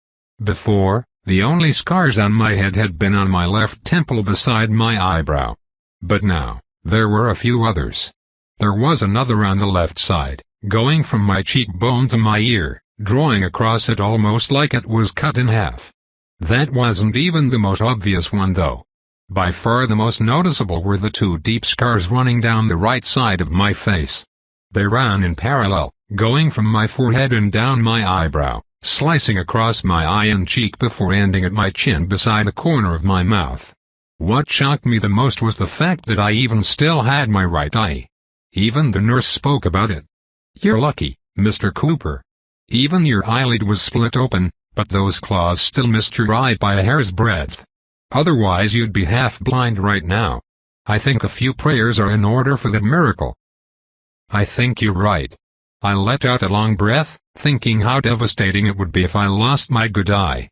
Before, the only scars on my head had been on my left temple beside my eyebrow. But now, there were a few others. There was another on the left side, going from my cheekbone to my ear, drawing across it almost like it was cut in half. That wasn't even the most obvious one though. By far the most noticeable were the two deep scars running down the right side of my face. They ran in parallel, going from my forehead and down my eyebrow, slicing across my eye and cheek before ending at my chin beside the corner of my mouth. What shocked me the most was the fact that I even still had my right eye. Even the nurse spoke about it. "You're lucky, Mr. Cooper. Even your eyelid was split open, but those claws still missed your eye by a hair's breadth. Otherwise you'd be half blind right now. I think a few prayers are in order for that miracle." "I think you're right." I let out a long breath, thinking how devastating it would be if I lost my good eye.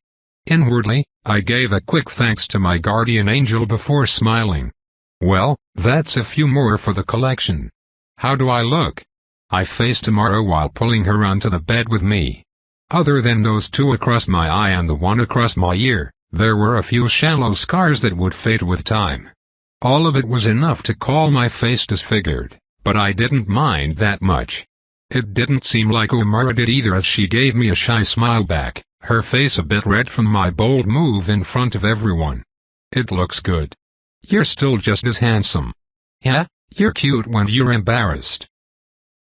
Inwardly, I gave a quick thanks to my guardian angel before smiling. "Well, that's a few more for the collection. How do I look?" I faced Tamara while pulling her onto the bed with me. Other than those two across my eye and the one across my ear, there were a few shallow scars that would fade with time. All of it was enough to call my face disfigured, but I didn't mind that much. It didn't seem like Tamara did either, as she gave me a shy smile back, her face a bit red from my bold move in front of everyone. "It looks good. You're still just as handsome. Yeah, you're cute when you're embarrassed."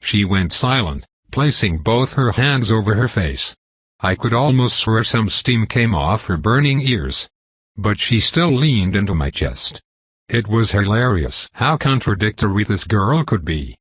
She went silent, placing both her hands over her face. I could almost swear some steam came off her burning ears. But she still leaned into my chest. It was hilarious how contradictory this girl could be.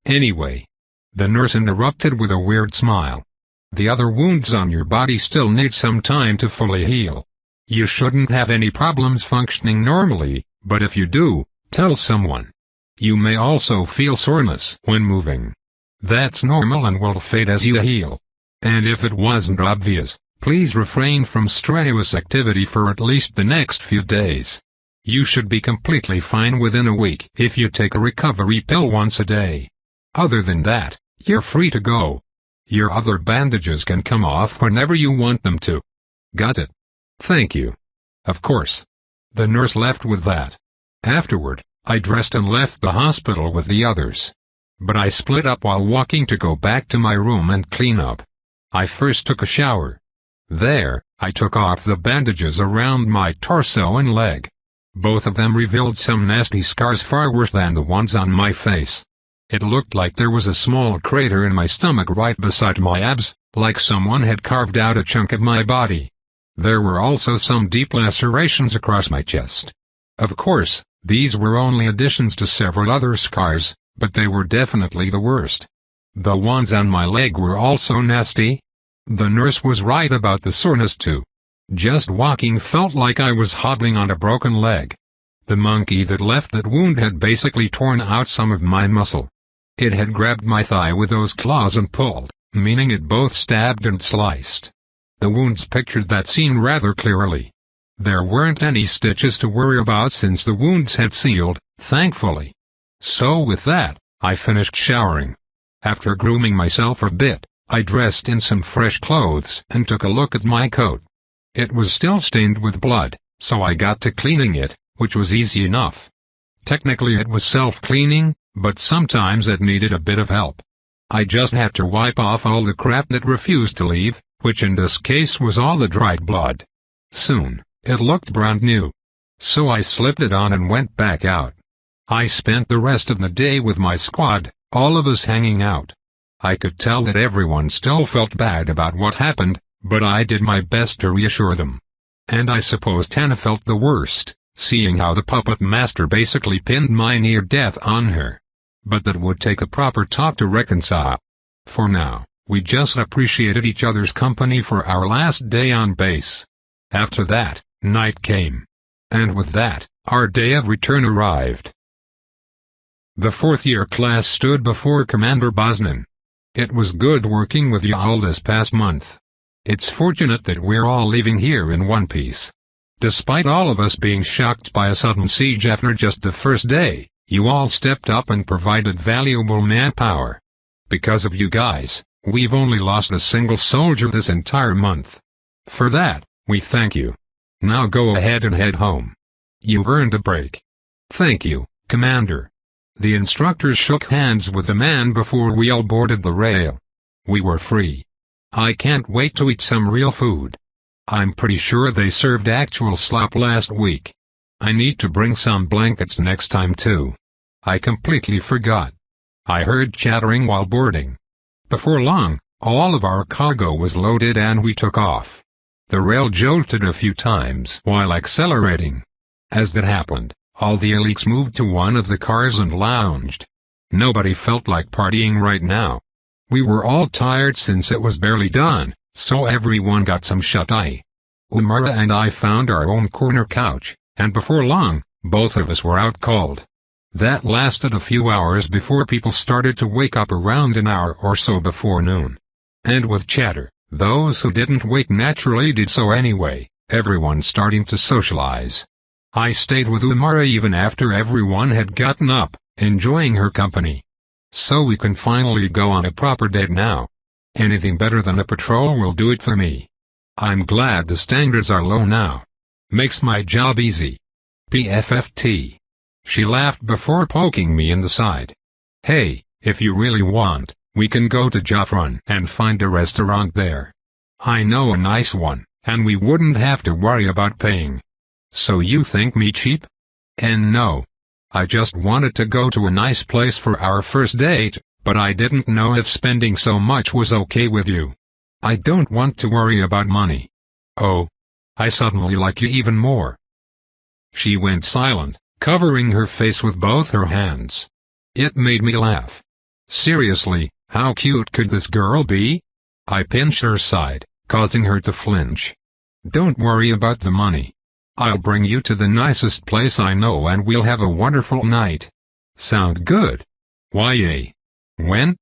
Anyway. The nurse interrupted with a weird smile. "The other wounds on your body still need some time to fully heal. You shouldn't have any problems functioning normally, but if you do, tell someone. You may also feel soreness when moving. That's normal and will fade as you heal. And if it wasn't obvious, please refrain from strenuous activity for at least the next few days. You should be completely fine within a week if you take a recovery pill once a day. Other than that, you're free to go. Your other bandages can come off whenever you want them to." "Got it. Thank you." "Of course." The nurse left with that. Afterward, I dressed and left the hospital with the others. But I split up while walking to go back to my room and clean up. I first took a shower. There, I took off the bandages around my torso and leg. Both of them revealed some nasty scars far worse than the ones on my face. It looked like there was a small crater in my stomach right beside my abs, like someone had carved out a chunk of my body. There were also some deep lacerations across my chest. Of course, these were only additions to several other scars, but they were definitely the worst. The ones on my leg were also nasty. The nurse was right about the soreness too. Just walking felt like I was hobbling on a broken leg. The monkey that left that wound had basically torn out some of my muscle. It had grabbed my thigh with those claws and pulled, meaning it both stabbed and sliced. The wounds pictured that scene rather clearly. There weren't any stitches to worry about since the wounds had sealed, thankfully. So with that, I finished showering. After grooming myself a bit, I dressed in some fresh clothes and took a look at my coat. It was still stained with blood, so I got to cleaning it, which was easy enough. Technically it was self-cleaning, but sometimes it needed a bit of help. I just had to wipe off all the crap that refused to leave, which in this case was all the dried blood. Soon, it looked brand new. So I slipped it on and went back out. I spent the rest of the day with my squad, all of us hanging out. I could tell that everyone still felt bad about what happened, but I did my best to reassure them. And I suppose Tana felt the worst, seeing how the puppet master basically pinned my near death on her. But that would take a proper talk to reconcile. For now, we just appreciated each other's company for our last day on base. After that, night came. And with that, our day of return arrived. The fourth-year class stood before Commander Bosnan. It was good working with you all this past month. It's fortunate that we're all leaving here in one piece. Despite all of us being shocked by a sudden siege after just the first day, You all stepped up and provided valuable manpower. Because of you guys, we've only lost a single soldier this entire month. For that, we thank you. Now go ahead and head home. You've earned a break. Thank you, Commander. The instructors shook hands with the man before we all boarded the rail. We were free. I can't wait to eat some real food. I'm pretty sure they served actual slop last week. I need to bring some blankets next time too. I completely forgot. I heard chattering while boarding. Before long, all of our cargo was loaded and we took off. The rail jolted a few times while accelerating. As that happened, all the elites moved to one of the cars and lounged. Nobody felt like partying right now. We were all tired since it was barely done, so everyone got some shut-eye. Umara and I found our own corner couch, and before long, both of us were out cold. That lasted a few hours before people started to wake up around an hour or so before noon. And with chatter, those who didn't wake naturally did so anyway, everyone starting to socialize. I stayed with Umara even after everyone had gotten up, enjoying her company. So we can finally go on a proper date now. Anything better than a patrol will do it for me. I'm glad the standards are low now. Makes my job easy. PFFT. She laughed before poking me in the side. Hey, if you really want, we can go to Jaffrun and find a restaurant there. I know a nice one, and we wouldn't have to worry about paying. So you think me cheap? And no. I just wanted to go to a nice place for our first date, but I didn't know if spending so much was okay with you. I don't want to worry about money. Oh. I suddenly like you even more. She went silent, covering her face with both her hands. It made me laugh. Seriously, how cute could this girl be? I pinched her side, causing her to flinch. Don't worry about the money. I'll bring you to the nicest place I know and we'll have a wonderful night. Sound good? YA. When?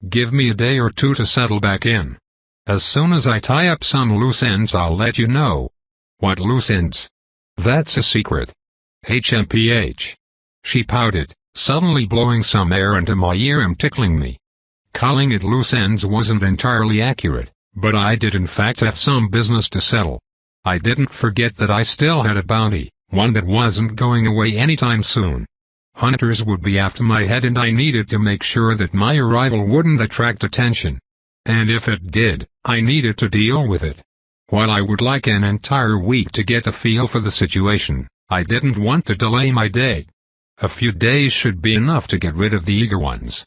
Give me a day or two to settle back in. As soon as I tie up some loose ends I'll let you know. What loose ends? That's a secret. HMPH. She pouted, suddenly blowing some air into my ear and tickling me. Calling it loose ends wasn't entirely accurate, but I did in fact have some business to settle. I didn't forget that I still had a bounty, one that wasn't going away anytime soon. Hunters would be after my head and I needed to make sure that my arrival wouldn't attract attention. And if it did, I needed to deal with it. While I would like an entire week to get a feel for the situation, I didn't want to delay my date. A few days should be enough to get rid of the eager ones.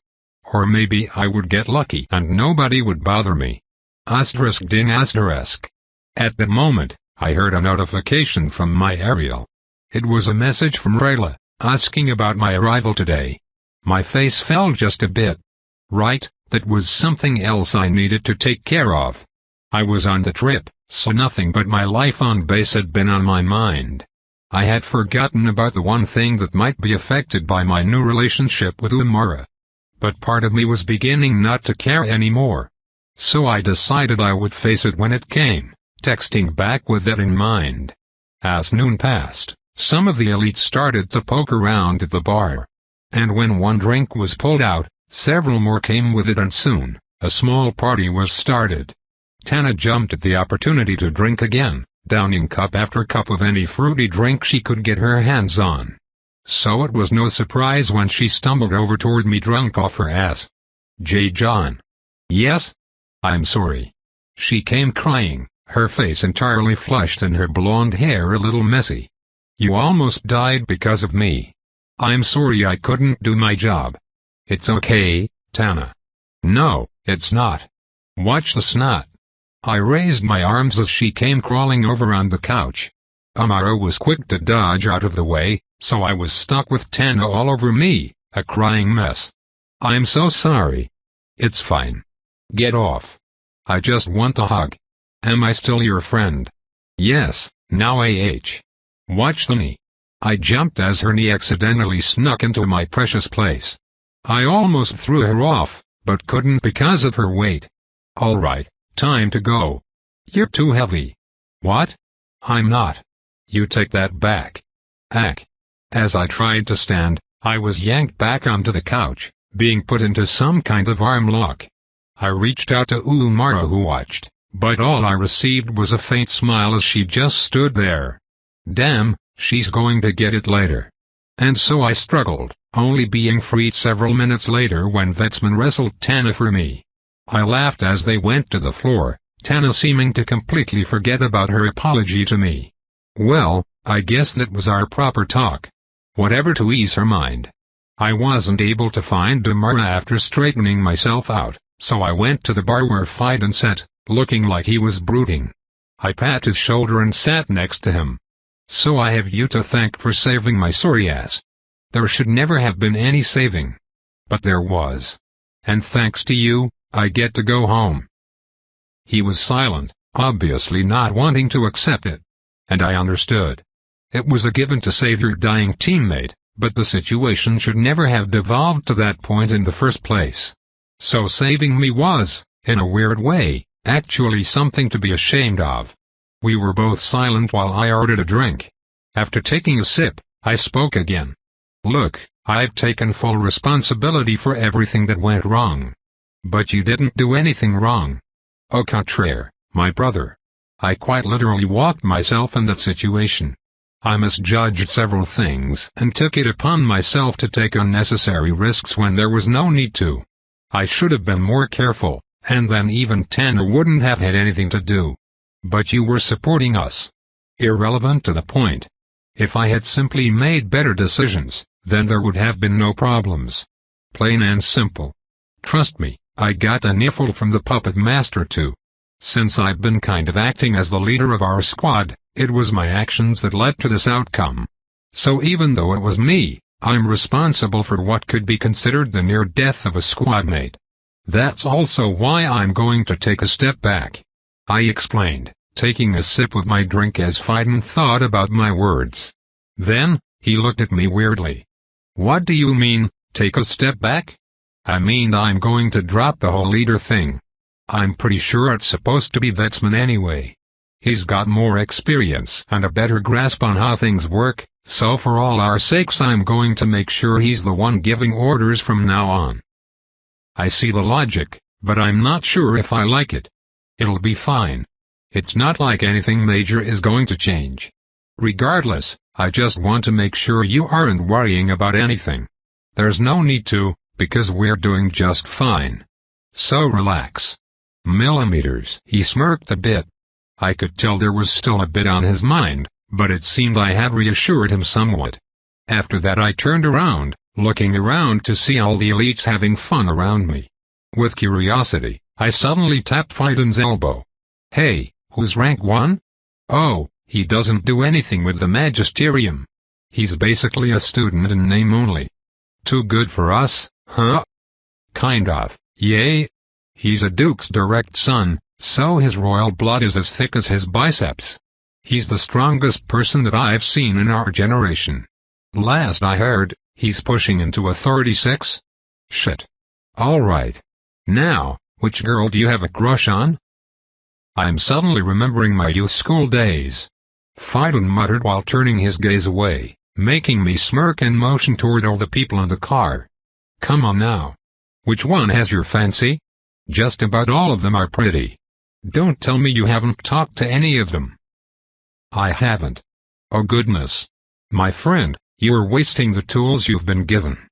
Or maybe I would get lucky and nobody would bother me. Asterisk ding asterisk. At that moment, I heard a notification from my Ariel. It was a message from Rayla, asking about my arrival today. My face fell just a bit. Right, that was something else I needed to take care of. I was on the trip, so nothing but my life on base had been on my mind. I had forgotten about the one thing that might be affected by my new relationship with Umara. But part of me was beginning not to care anymore. So I decided I would face it when it came, texting back with that in mind. As noon passed, some of the elites started to poke around at the bar. And when one drink was pulled out, several more came with it and soon, a small party was started. Tana jumped at the opportunity to drink again, downing cup after cup of any fruity drink she could get her hands on. So it was no surprise when she stumbled over toward me drunk off her ass. J. John. Yes? I'm sorry. She came crying, her face entirely flushed and her blonde hair a little messy. You almost died because of me. I'm sorry I couldn't do my job. It's okay, Tana. No, it's not. Watch the snot. I raised my arms as she came crawling over on the couch. Amara was quick to dodge out of the way, so I was stuck with Tana all over me, a crying mess. I'm so sorry. It's fine. Get off. I just want a hug. Am I still your friend? Yes, now Watch the knee. I jumped as her knee accidentally snuck into my precious place. I almost threw her off, but couldn't because of her weight. Alright, time to go. You're too heavy. What? I'm not. You take that back. Ack. As I tried to stand, I was yanked back onto the couch, being put into some kind of arm lock. I reached out to Umara, who watched, but all I received was a faint smile as she just stood there. Damn, she's going to get it later. And so I struggled, only being freed several minutes later when Vetsman wrestled Tana for me. I laughed as they went to the floor, Tana seeming to completely forget about her apology to me. Well, I guess that was our proper talk. Whatever to ease her mind. I wasn't able to find Umara after straightening myself out, so I went to the bar where Fiden sat, looking like he was brooding. I pat his shoulder and sat next to him. So I have you to thank for saving my sorry ass. There should never have been any saving. But there was. And thanks to you, I get to go home. He was silent, obviously not wanting to accept it. And I understood. It was a given to save your dying teammate, but the situation should never have devolved to that point in the first place. So saving me was, in a weird way, actually something to be ashamed of. We were both silent while I ordered a drink. After taking a sip, I spoke again. Look, I've taken full responsibility for everything that went wrong. But you didn't do anything wrong. Au contraire, my brother. I quite literally walked myself in that situation. I misjudged several things and took it upon myself to take unnecessary risks when there was no need to. I should have been more careful, and then even Tana wouldn't have had anything to do. But you were supporting us. Irrelevant to the point. If I had simply made better decisions, then there would have been no problems. Plain and simple. Trust me, I got a niffle from the puppet master too. Since I've been kind of acting as the leader of our squad, it was my actions that led to this outcome. So even though it was me, I'm responsible for what could be considered the near death of a squadmate. That's also why I'm going to take a step back. I explained, taking a sip of my drink as Fiden thought about my words. Then, he looked at me weirdly. What do you mean, take a step back? I mean I'm going to drop the whole leader thing. I'm pretty sure it's supposed to be Vetsman anyway. He's got more experience and a better grasp on how things work, so for all our sakes I'm going to make sure he's the one giving orders from now on. I see the logic, but I'm not sure if I like it. It'll be fine. It's not like anything major is going to change. Regardless, I just want to make sure you aren't worrying about anything. There's no need to, because we're doing just fine. So relax. Millimeters. He smirked a bit. I could tell there was still a bit on his mind, but it seemed I had reassured him somewhat. After that I turned around, looking around to see all the elites having fun around me. With curiosity, I suddenly tapped Fiden's elbow. Hey, who's rank 1? Oh, he doesn't do anything with the Magisterium. He's basically a student in name only. Too good for us, huh? Kind of, yay. He's a duke's direct son, so his royal blood is as thick as his biceps. He's the strongest person that I've seen in our generation. Last I heard, he's pushing into a 36? Shit. Alright. Now, which girl do you have a crush on? I'm suddenly remembering my youth school days. Fiden muttered while turning his gaze away, making me smirk and motion toward all the people in the car. Come on now. Which one has your fancy? Just about all of them are pretty. Don't tell me you haven't talked to any of them. I haven't. Oh goodness. My friend, you're wasting the tools you've been given.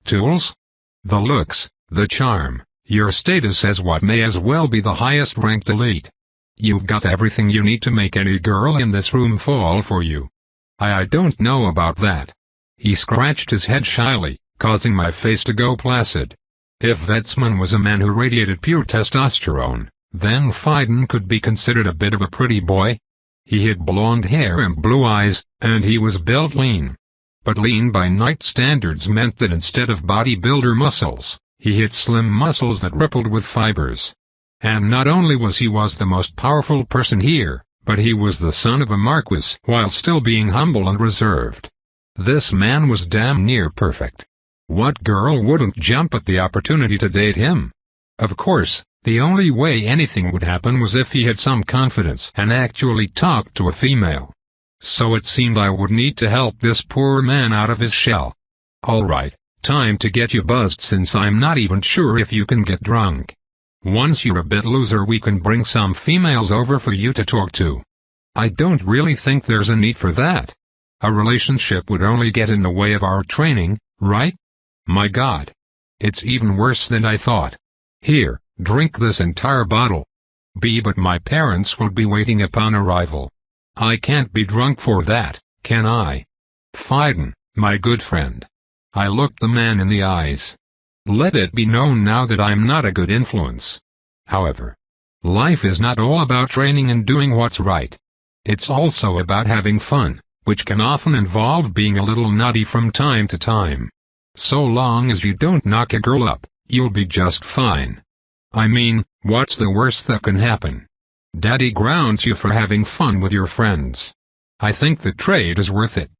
Tools? The looks, the charm, your status as what may as well be the highest ranked elite. You've got everything you need to make any girl in this room fall for you. I don't know about that. He scratched his head shyly, causing my face to go placid. If Vetsman was a man who radiated pure testosterone, then Fiden could be considered a bit of a pretty boy. He had blonde hair and blue eyes, and he was built lean. But lean by night standards meant that instead of bodybuilder muscles, he had slim muscles that rippled with fibers. And not only was he the most powerful person here, but he was the son of a marquis while still being humble and reserved. This man was damn near perfect. What girl wouldn't jump at the opportunity to date him? Of course, the only way anything would happen was if he had some confidence and actually talked to a female. So it seemed I would need to help this poor man out of his shell. Alright, time to get you buzzed since I'm not even sure if you can get drunk. Once you're a bit looser we can bring some females over for you to talk to. I don't really think there's a need for that. A relationship would only get in the way of our training, right? My God. It's even worse than I thought. Here, drink this entire bottle. But my parents will be waiting upon arrival. I can't be drunk for that, can I? Fiden, my good friend. I looked the man in the eyes. Let it be known now that I'm not a good influence. However, life is not all about training and doing what's right. It's also about having fun, which can often involve being a little naughty from time to time. So long as you don't knock a girl up, you'll be just fine. I mean, what's the worst that can happen? Daddy grounds you for having fun with your friends. I think the trade is worth it.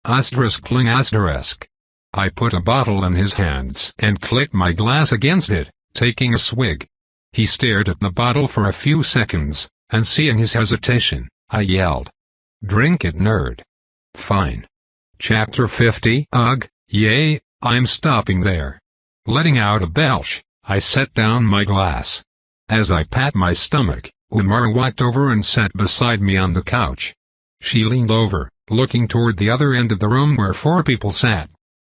Asterisk-ling asterisk. I put a bottle in his hands and clicked my glass against it, taking a swig. He stared at the bottle for a few seconds, and seeing his hesitation, I yelled, "Drink it, nerd." Fine. Chapter 50. Ugh, yay, I'm stopping there. Letting out a belch, I set down my glass. As I pat my stomach, Umara walked over and sat beside me on the couch. She leaned over, looking toward the other end of the room where 4 people sat.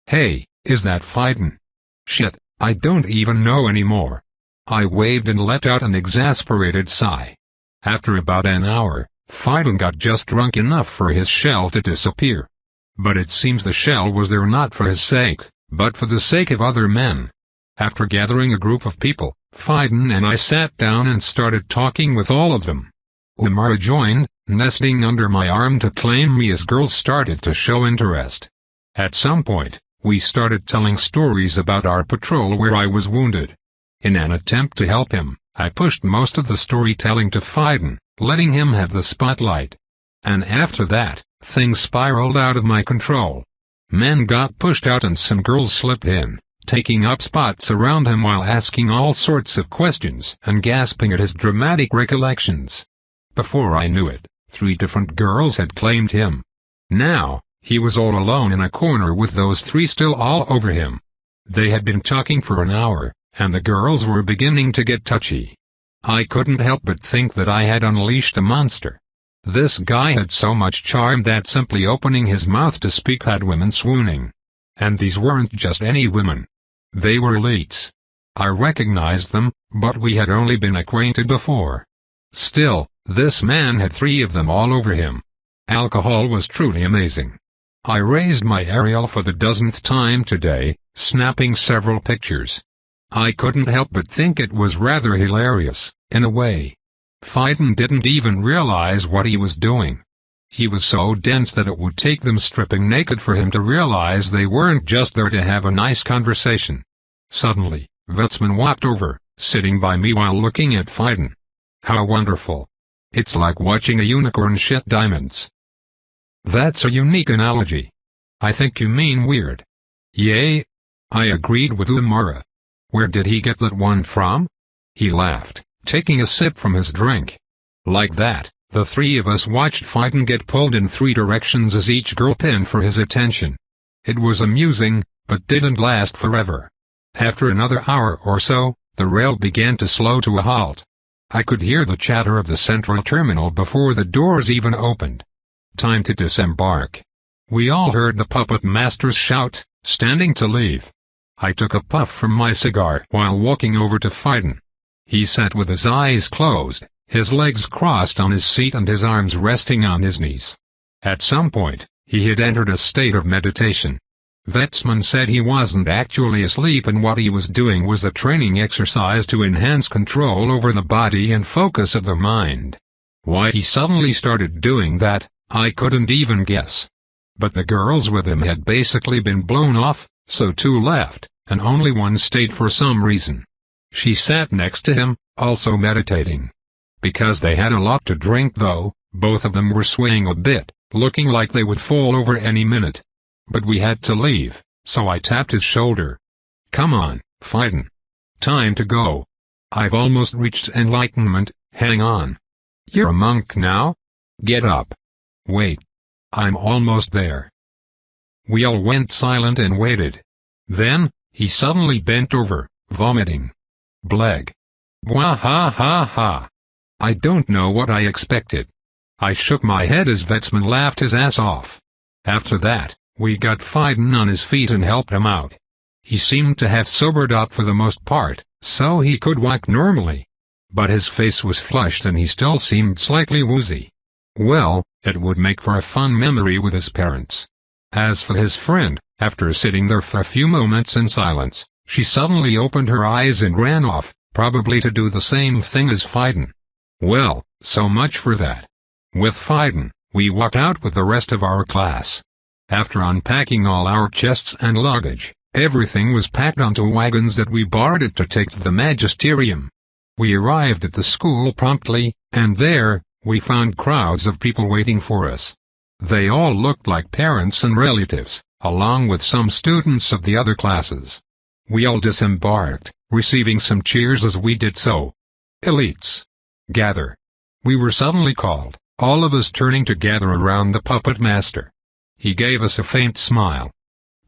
"Hey, is that Fiden?" "Shit, I don't even know anymore." I waved and let out an exasperated sigh. After about an hour, Fiden got just drunk enough for his shell to disappear. But it seems the shell was there not for his sake, but for the sake of other men. After gathering a group of people, Fiden and I sat down and started talking with all of them. Umara joined, nesting under my arm to claim me as girls started to show interest. At some point, we started telling stories about our patrol where I was wounded. In an attempt to help him, I pushed most of the storytelling to Fiden, letting him have the spotlight. And after that, things spiraled out of my control. Men got pushed out and some girls slipped in, taking up spots around him while asking all sorts of questions and gasping at his dramatic recollections. Before I knew it, 3 different girls had claimed him. Now, he was all alone in a corner with those 3 still all over him. They had been talking for an hour, and the girls were beginning to get touchy. I couldn't help but think that I had unleashed a monster. This guy had so much charm that simply opening his mouth to speak had women swooning. And these weren't just any women. They were elites. I recognized them, but we had only been acquainted before. Still, this man had 3 of them all over him. Alcohol was truly amazing. I raised my aerial for the dozenth time today, snapping several pictures. I couldn't help but think it was rather hilarious, in a way. Fiden didn't even realize what he was doing. He was so dense that it would take them stripping naked for him to realize they weren't just there to have a nice conversation. Suddenly, Vetsman walked over, sitting by me while looking at Fiden. How wonderful. It's like watching a unicorn shit diamonds. That's a unique analogy. I think you mean weird. Yay. I agreed with Umara. Where did he get that one from? He laughed, taking a sip from his drink. Like that, the 3 of us watched Fiden get pulled in 3 directions as each girl pinned for his attention. It was amusing, but didn't last forever. After another hour or so, the rail began to slow to a halt. I could hear the chatter of the central terminal before the doors even opened. Time to disembark. We all heard the puppet masters shout, standing to leave. I took a puff from my cigar while walking over to Fiden. He sat with his eyes closed, his legs crossed on his seat and his arms resting on his knees. At some point, he had entered a state of meditation. Vetsman said he wasn't actually asleep and what he was doing was a training exercise to enhance control over the body and focus of the mind. Why he suddenly started doing that, I couldn't even guess. But the girls with him had basically been blown off, so 2 left, and only one stayed for some reason. She sat next to him, also meditating. Because they had a lot to drink though, both of them were swaying a bit, looking like they would fall over any minute. But we had to leave, so I tapped his shoulder. Come on, Fiden. Time to go. I've almost reached enlightenment, hang on. You're a monk now? Get up. Wait. I'm almost there. We all went silent and waited. Then, he suddenly bent over, vomiting. Bleg. Bwah ha ha ha. I don't know what I expected. I shook my head as Vetsman laughed his ass off. After that, we got Fiden on his feet and helped him out. He seemed to have sobered up for the most part, so he could walk normally. But his face was flushed and he still seemed slightly woozy. Well, it would make for a fun memory with his parents. As for his friend, after sitting there for a few moments in silence, she suddenly opened her eyes and ran off, probably to do the same thing as Fiden. Well, so much for that. With Fiden, we walked out with the rest of our class. After unpacking all our chests and luggage, everything was packed onto wagons that we borrowed to take to the magisterium. We arrived at the school promptly, and there, we found crowds of people waiting for us. They all looked like parents and relatives, along with some students of the other classes. We all disembarked, receiving some cheers as we did so. Elites. Gather. We were suddenly called, all of us turning to gather around the puppet master. He gave us a faint smile.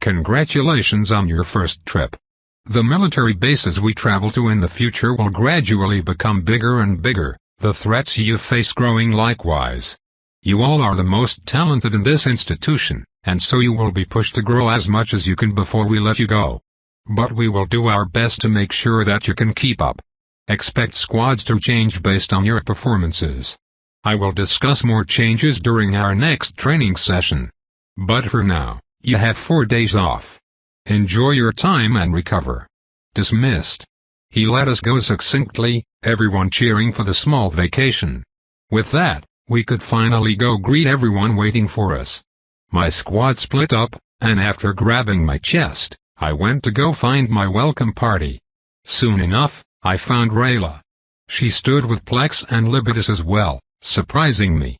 Congratulations on your first trip. The military bases we travel to in the future will gradually become bigger and bigger, the threats you face growing likewise. You all are the most talented in this institution, and so you will be pushed to grow as much as you can before we let you go. But we will do our best to make sure that you can keep up. Expect squads to change based on your performances. I will discuss more changes during our next training session. But for now, you have 4 days off. Enjoy your time and recover. Dismissed. He let us go succinctly, everyone cheering for the small vacation. With that, we could finally go greet everyone waiting for us. My squad split up, and after grabbing my chest, I went to go find my welcome party. Soon enough, I found Rayla. She stood with Plex and Libitus as well, surprising me.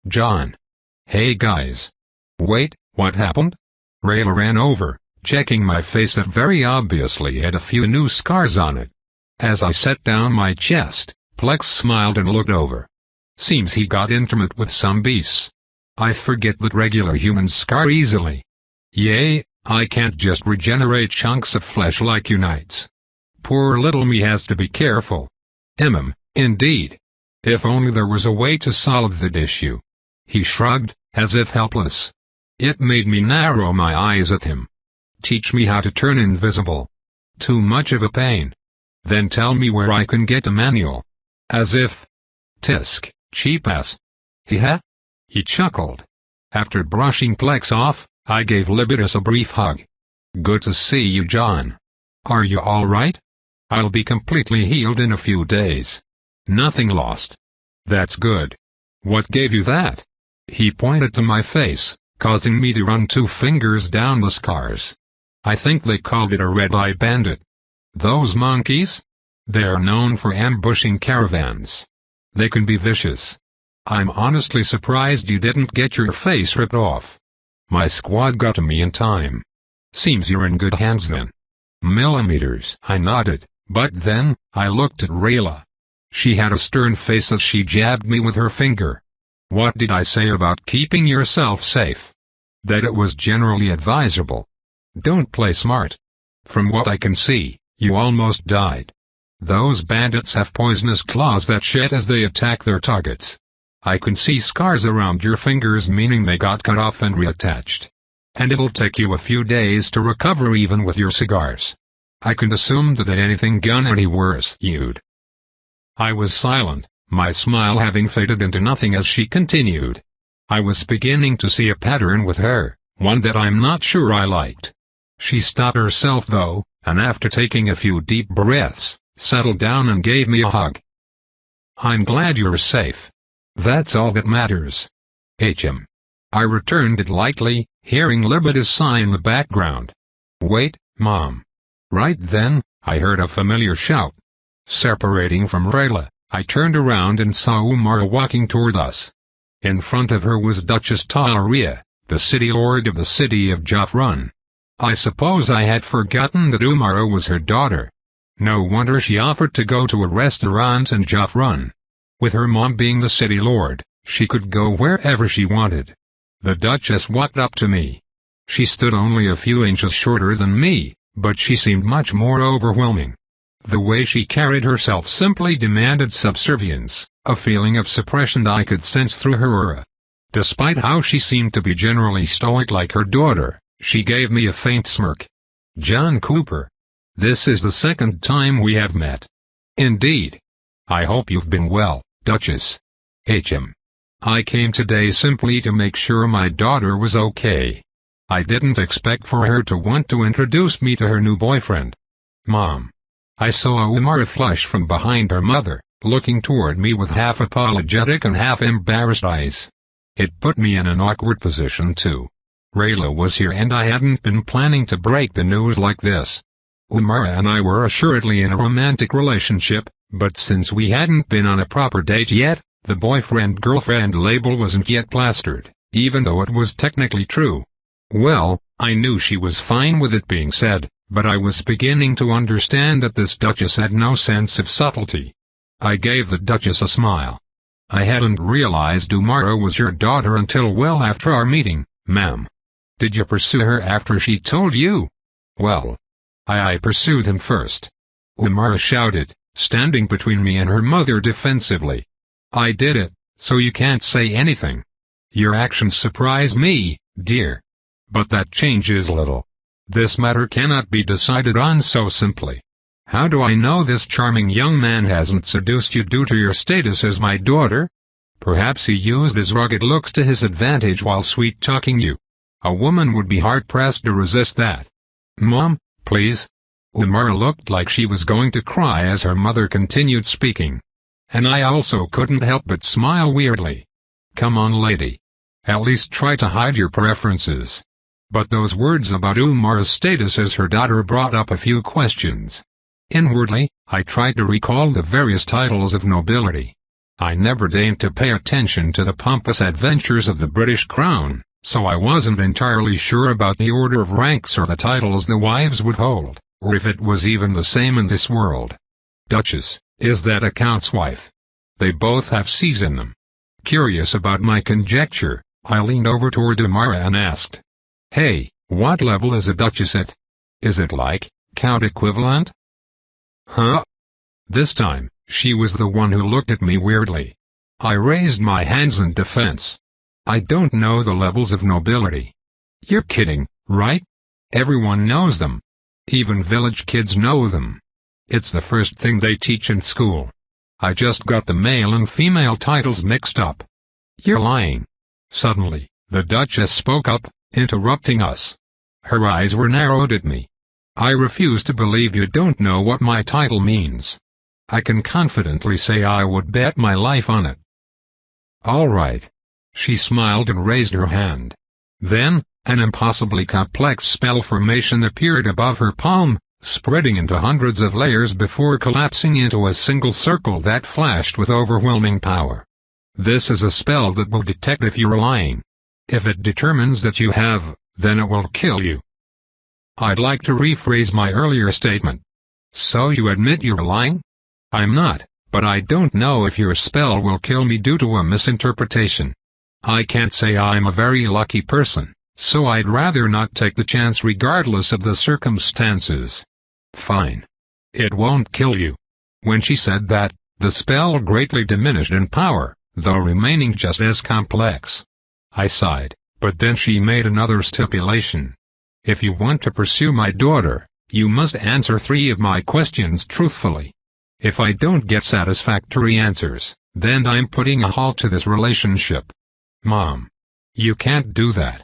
John. Hey guys. Wait, what happened? Rayla ran over, checking my face that very obviously had a few new scars on it. As I set down my chest, Plex smiled and looked over. Seems he got intimate with some beasts. I forget that regular humans scar easily. Yay, I can't just regenerate chunks of flesh like you knights. Poor little me has to be careful. Indeed. If only there was a way to solve that issue. He shrugged, as if helpless. It made me narrow my eyes at him. Teach me how to turn invisible. Too much of a pain. Then tell me where I can get a manual. As if. Tisk, cheap ass. Heh? He chuckled. After brushing Plex off, I gave Libitus a brief hug. Good to see you, John. Are you alright? I'll be completely healed in a few days. Nothing lost. That's good. What gave you that? He pointed to my face, causing me to run 2 fingers down the scars. I think they called it a red-eye bandit. Those monkeys? They are known for ambushing caravans. They can be vicious. I'm honestly surprised you didn't get your face ripped off. My squad got to me in time. Seems you're in good hands then. Millimeters, I nodded, but then, I looked at Rayla. She had a stern face as she jabbed me with her finger. What did I say about keeping yourself safe? That it was generally advisable. Don't play smart. From what I can see, you almost died. Those bandits have poisonous claws that shed as they attack their targets. I can see scars around your fingers, meaning they got cut off and reattached. And it'll take you a few days to recover even with your cigars. I can assume that anything gone any worse you'd. I was silent, my smile having faded into nothing as she continued. I was beginning to see a pattern with her, one that I'm not sure I liked. She stopped herself though, and after taking a few deep breaths, settled down and gave me a hug. I'm glad you're safe. That's all that matters. HM. I returned it lightly, hearing Libitus sigh in the background. Wait, Mom. Right then, I heard a familiar shout. Separating from Rayla, I turned around and saw Umara walking toward us. In front of her was Duchess Taria, the city lord of the city of Jafrun. I suppose I had forgotten that Umara was her daughter. No wonder she offered to go to a restaurant in Jafrun. With her mom being the city lord, she could go wherever she wanted. The Duchess walked up to me. She stood only a few inches shorter than me, but she seemed much more overwhelming. The way she carried herself simply demanded subservience, a feeling of suppression I could sense through her aura. Despite how she seemed to be generally stoic like her daughter, she gave me a faint smirk. "John Cooper. This is the second time we have met." "Indeed. I hope you've been well, Duchess." "HM. I came today simply to make sure my daughter was okay. I didn't expect for her to want to introduce me to her new boyfriend." "Mom." I saw Umara flush from behind her mother, looking toward me with half apologetic and half embarrassed eyes. It put me in an awkward position too. Rayla was here and I hadn't been planning to break the news like this. Umara and I were assuredly in a romantic relationship, but since we hadn't been on a proper date yet, the boyfriend-girlfriend label wasn't yet plastered, even though it was technically true. Well, I knew she was fine with it being said, but I was beginning to understand that this Duchess had no sense of subtlety. I gave the Duchess a smile. "I hadn't realized Umara was your daughter until well after our meeting, ma'am." "Did you pursue her after she told you?" "Well, I pursued him first," Umara shouted, standing between me and her mother defensively. "I did it, so you can't say anything. Your actions surprise me, dear. But that changes little. This matter cannot be decided on so simply. How do I know this charming young man hasn't seduced you due to your status as my daughter? Perhaps he used his rugged looks to his advantage while sweet-talking you. A woman would be hard-pressed to resist that." "Mom, please." Umara looked like she was going to cry as her mother continued speaking. And I also couldn't help but smile weirdly. "Come on, lady. At least try to hide your preferences." But those words about Umara's status as her daughter brought up a few questions. Inwardly, I tried to recall the various titles of nobility. I never deigned to pay attention to the pompous adventures of the British crown, so I wasn't entirely sure about the order of ranks or the titles the wives would hold, or if it was even the same in this world. "Duchess, is that a count's wife?" They both have C's in them. Curious about my conjecture, I leaned over toward Umara and asked, "Hey, what level is a duchess at? Is it like, count equivalent?" "Huh?" This time, she was the one who looked at me weirdly. I raised my hands in defense. "I don't know the levels of nobility." "You're kidding, right? Everyone knows them. Even village kids know them. It's the first thing they teach in school. I just got the male and female titles mixed up." "You're lying." Suddenly, the Duchess spoke up, interrupting us. Her eyes were narrowed at me. "I refuse to believe you don't know what my title means. I can confidently say I would bet my life on it." "All right." She smiled and raised her hand. Then, an impossibly complex spell formation appeared above her palm, spreading into hundreds of layers before collapsing into a single circle that flashed with overwhelming power. "This is a spell that will detect if you're lying. If it determines that you have, then it will kill you." I'd like to rephrase my earlier statement. "So you admit you're lying?" "I'm not, but I don't know if your spell will kill me due to a misinterpretation. I can't say I'm a very lucky person, so I'd rather not take the chance regardless of the circumstances." "Fine. It won't kill you." When she said that, the spell greatly diminished in power, though remaining just as complex. I sighed, but then she made another stipulation. "If you want to pursue my daughter, you must answer 3 of my questions truthfully. If I don't get satisfactory answers, then I'm putting a halt to this relationship." "Mom. You can't do that."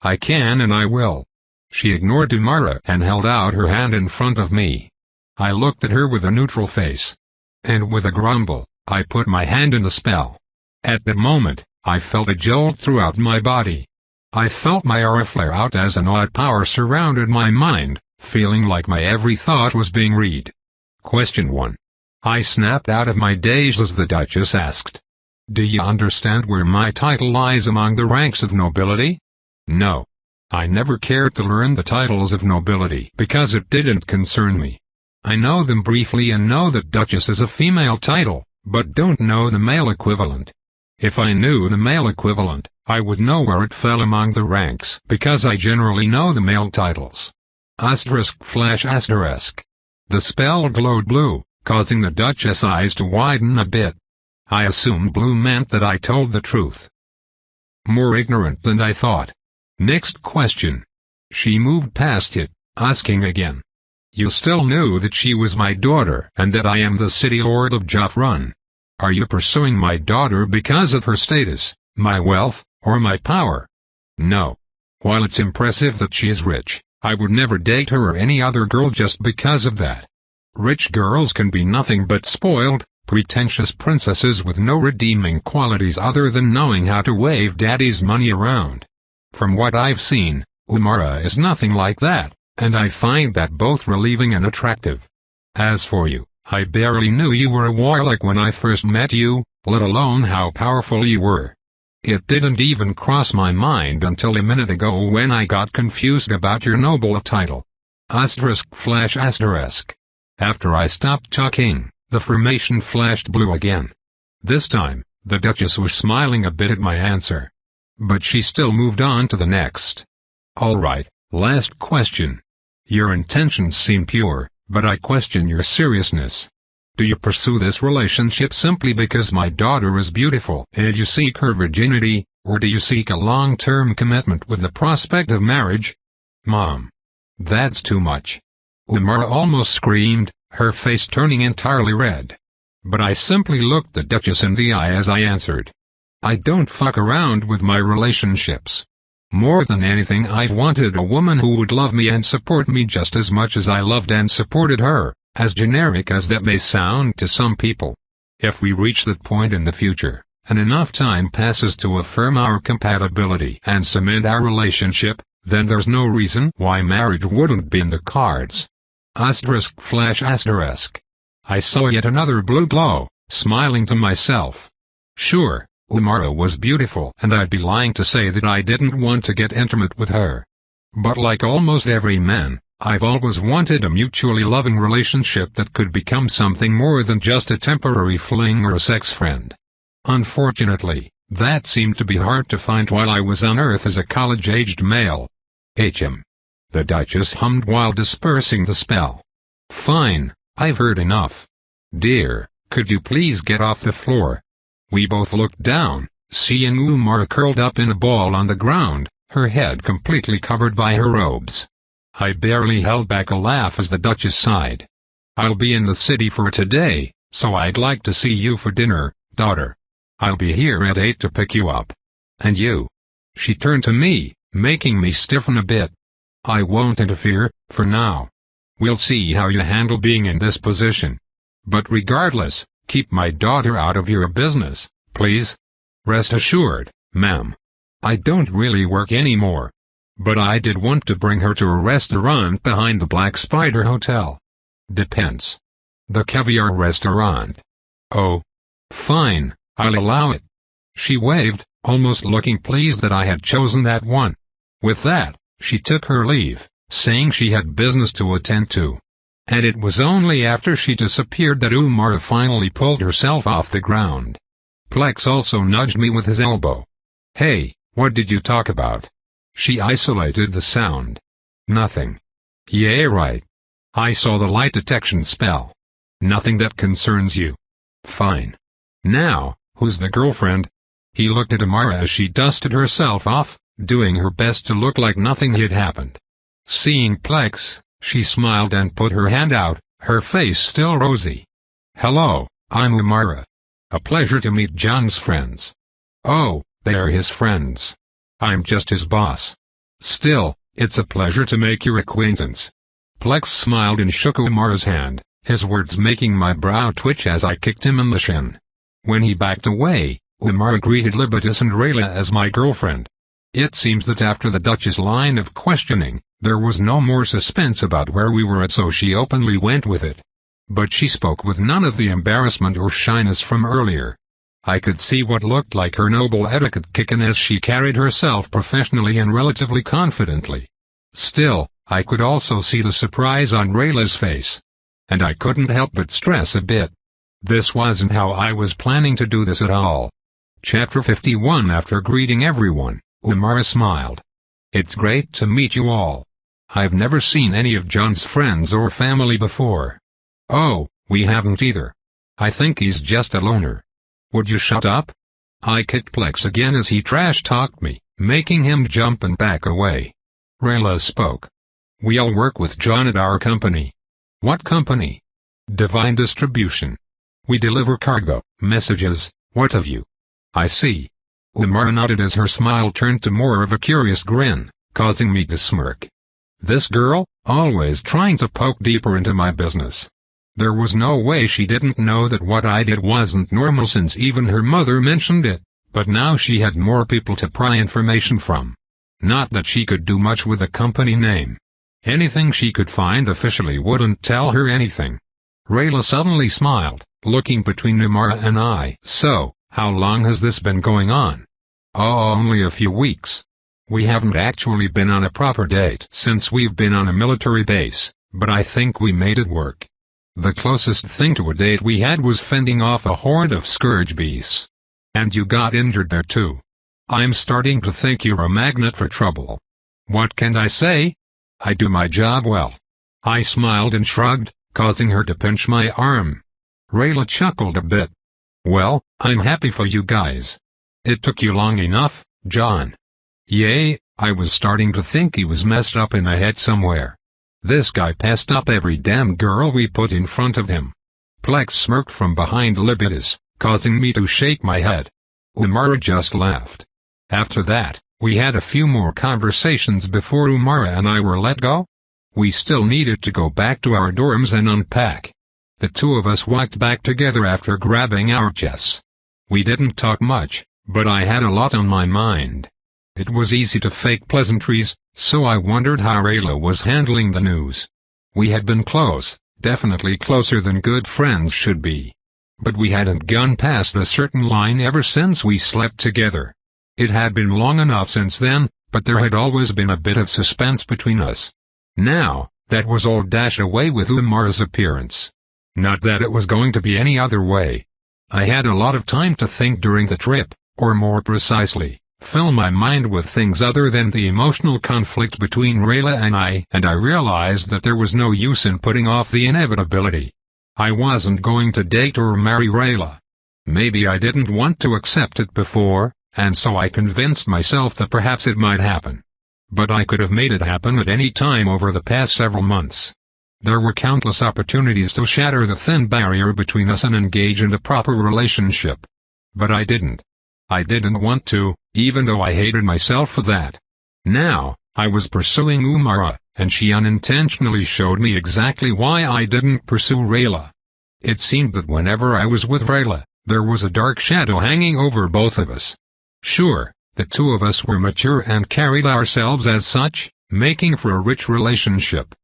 "I can and I will." She ignored Umara and held out her hand in front of me. I looked at her with a neutral face. And with a grumble, I put my hand in the spell. At that moment, I felt a jolt throughout my body. I felt my aura flare out as an odd power surrounded my mind, feeling like my every thought was being read. Question 1. I snapped out of my daze as the Duchess asked, "Do you understand where my title lies among the ranks of nobility?" "No. I never cared to learn the titles of nobility because it didn't concern me. I know them briefly and know that Duchess is a female title, but don't know the male equivalent." If I knew the male equivalent, I would know where it fell among the ranks because I generally know the male titles. */*. The spell glowed blue, causing the Duchess' eyes to widen a bit. I assumed blue meant that I told the truth. More ignorant than I thought. Next question. She moved past it, asking again. You still knew that she was my daughter and that I am the city lord of Joffrun. Are you pursuing my daughter because of her status, my wealth, or my power? No. While it's impressive that she is rich, I would never date her or any other girl just because of that. Rich girls can be nothing but spoiled, pretentious princesses with no redeeming qualities other than knowing how to wave daddy's money around. From what I've seen, Umara is nothing like that, and I find that both relieving and attractive. As for you, I barely knew you were a warlock when I first met you, let alone how powerful you were. It didn't even cross my mind until a minute ago when I got confused about your noble title. */*. After I stopped talking, the formation flashed blue again. This time, the Duchess was smiling a bit at my answer. But she still moved on to the next. Alright, last question. Your intentions seem pure, but I question your seriousness. Do you pursue this relationship simply because my daughter is beautiful and you seek her virginity, or do you seek a long-term commitment with the prospect of marriage? Mom. That's too much. Umara almost screamed, her face turning entirely red. But I simply looked the Duchess in the eye as I answered. I don't fuck around with my relationships. More than anything, I've wanted a woman who would love me and support me just as much as I loved and supported her, as generic as that may sound to some people. If we reach that point in the future, and enough time passes to affirm our compatibility and cement our relationship, then there's no reason why marriage wouldn't be in the cards. */*. I saw yet another blue glow, smiling to myself. Sure, Umara was beautiful and I'd be lying to say that I didn't want to get intimate with her. But like almost every man, I've always wanted a mutually loving relationship that could become something more than just a temporary fling or a sex friend. Unfortunately, that seemed to be hard to find while I was on Earth as a college-aged male. The Duchess hummed while dispersing the spell. Fine, I've heard enough. Dear, could you please get off the floor? We both looked down, seeing Umara curled up in a ball on the ground, her head completely covered by her robes. I barely held back a laugh as the Duchess sighed. I'll be in the city for today, so I'd like to see you for dinner, daughter. I'll be here at 8 to pick you up. And you? She turned to me, making me stiffen a bit. I won't interfere, for now. We'll see how you handle being in this position. But regardless, keep my daughter out of your business, please. Rest assured, ma'am. I don't really work anymore. But I did want to bring her to a restaurant behind the Black Spider Hotel. Depends. The Caviar Restaurant. Oh. Fine, I'll allow it. She waved, almost looking pleased that I had chosen that one. With that, she took her leave, saying she had business to attend to. And it was only after she disappeared that Umara finally pulled herself off the ground. Plex also nudged me with his elbow. Hey, what did you talk about? She isolated the sound. Nothing. Yeah, right. I saw the light detection spell. Nothing that concerns you. Fine. Now, who's the girlfriend? He looked at Umara as she dusted herself off, doing her best to look like nothing had happened. Seeing Plex, she smiled and put her hand out, her face still rosy. Hello, I'm Umara. A pleasure to meet John's friends. Oh, they're his friends. I'm just his boss. Still, it's a pleasure to make your acquaintance. Plex smiled and shook Umara's hand, his words making my brow twitch as I kicked him in the shin. When he backed away, Umara greeted Libitus and Rayla as my girlfriend. It seems that after the Duchess' line of questioning, there was no more suspense about where we were at, so she openly went with it. But she spoke with none of the embarrassment or shyness from earlier. I could see what looked like her noble etiquette kick in as she carried herself professionally and relatively confidently. Still, I could also see the surprise on Rayla's face. And I couldn't help but stress a bit. This wasn't how I was planning to do this at all. Chapter 51. After greeting everyone, Umara smiled. "It's great to meet you all. I've never seen any of John's friends or family before." "Oh, we haven't either. I think he's just a loner." "Would you shut up?" I kicked Plex again as he trash-talked me, making him jump and back away. Rayla spoke. "We all work with John at our company." "What company?" "Divine Distribution. We deliver cargo, messages, what have you." "I see." Umara nodded as her smile turned to more of a curious grin, causing me to smirk. This girl, always trying to poke deeper into my business. There was no way she didn't know that what I did wasn't normal since even her mother mentioned it, but now she had more people to pry information from. Not that she could do much with a company name. Anything she could find officially wouldn't tell her anything. Rayla suddenly smiled, looking between Umara and I. "So, how long has this been going on?" "Oh, only a few weeks. We haven't actually been on a proper date since we've been on a military base, but I think we made it work. The closest thing to a date we had was fending off a horde of scourge beasts. And you got injured there too. I'm starting to think you're a magnet for trouble." "What can I say? I do my job well." I smiled and shrugged, causing her to pinch my arm. Rayla chuckled a bit. "Well, I'm happy for you guys. It took you long enough, John." "Yay, I was starting to think he was messed up in the head somewhere. This guy passed up every damn girl we put in front of him." Plex smirked from behind Libitus, causing me to shake my head. Umara just laughed. After that, we had a few more conversations before Umara and I were let go. We still needed to go back to our dorms and unpack. The two of us walked back together after grabbing our chests. We didn't talk much, but I had a lot on my mind. It was easy to fake pleasantries, so I wondered how Rayla was handling the news. We had been close, definitely closer than good friends should be. But we hadn't gone past a certain line ever since we slept together. It had been long enough since then, but there had always been a bit of suspense between us. Now, that was all dashed away with Umara's appearance. Not that it was going to be any other way. I had a lot of time to think during the trip, or more precisely, fill my mind with things other than the emotional conflict between Rayla and I realized that there was no use in putting off the inevitability. I wasn't going to date or marry Rayla. Maybe I didn't want to accept it before, and so I convinced myself that perhaps it might happen. But I could have made it happen at any time over the past several months. There were countless opportunities to shatter the thin barrier between us and engage in a proper relationship. But I didn't. I didn't want to, even though I hated myself for that. Now, I was pursuing Umara, and she unintentionally showed me exactly why I didn't pursue Rayla. It seemed that whenever I was with Rayla, there was a dark shadow hanging over both of us. Sure, the two of us were mature and carried ourselves as such, making for a rich relationship.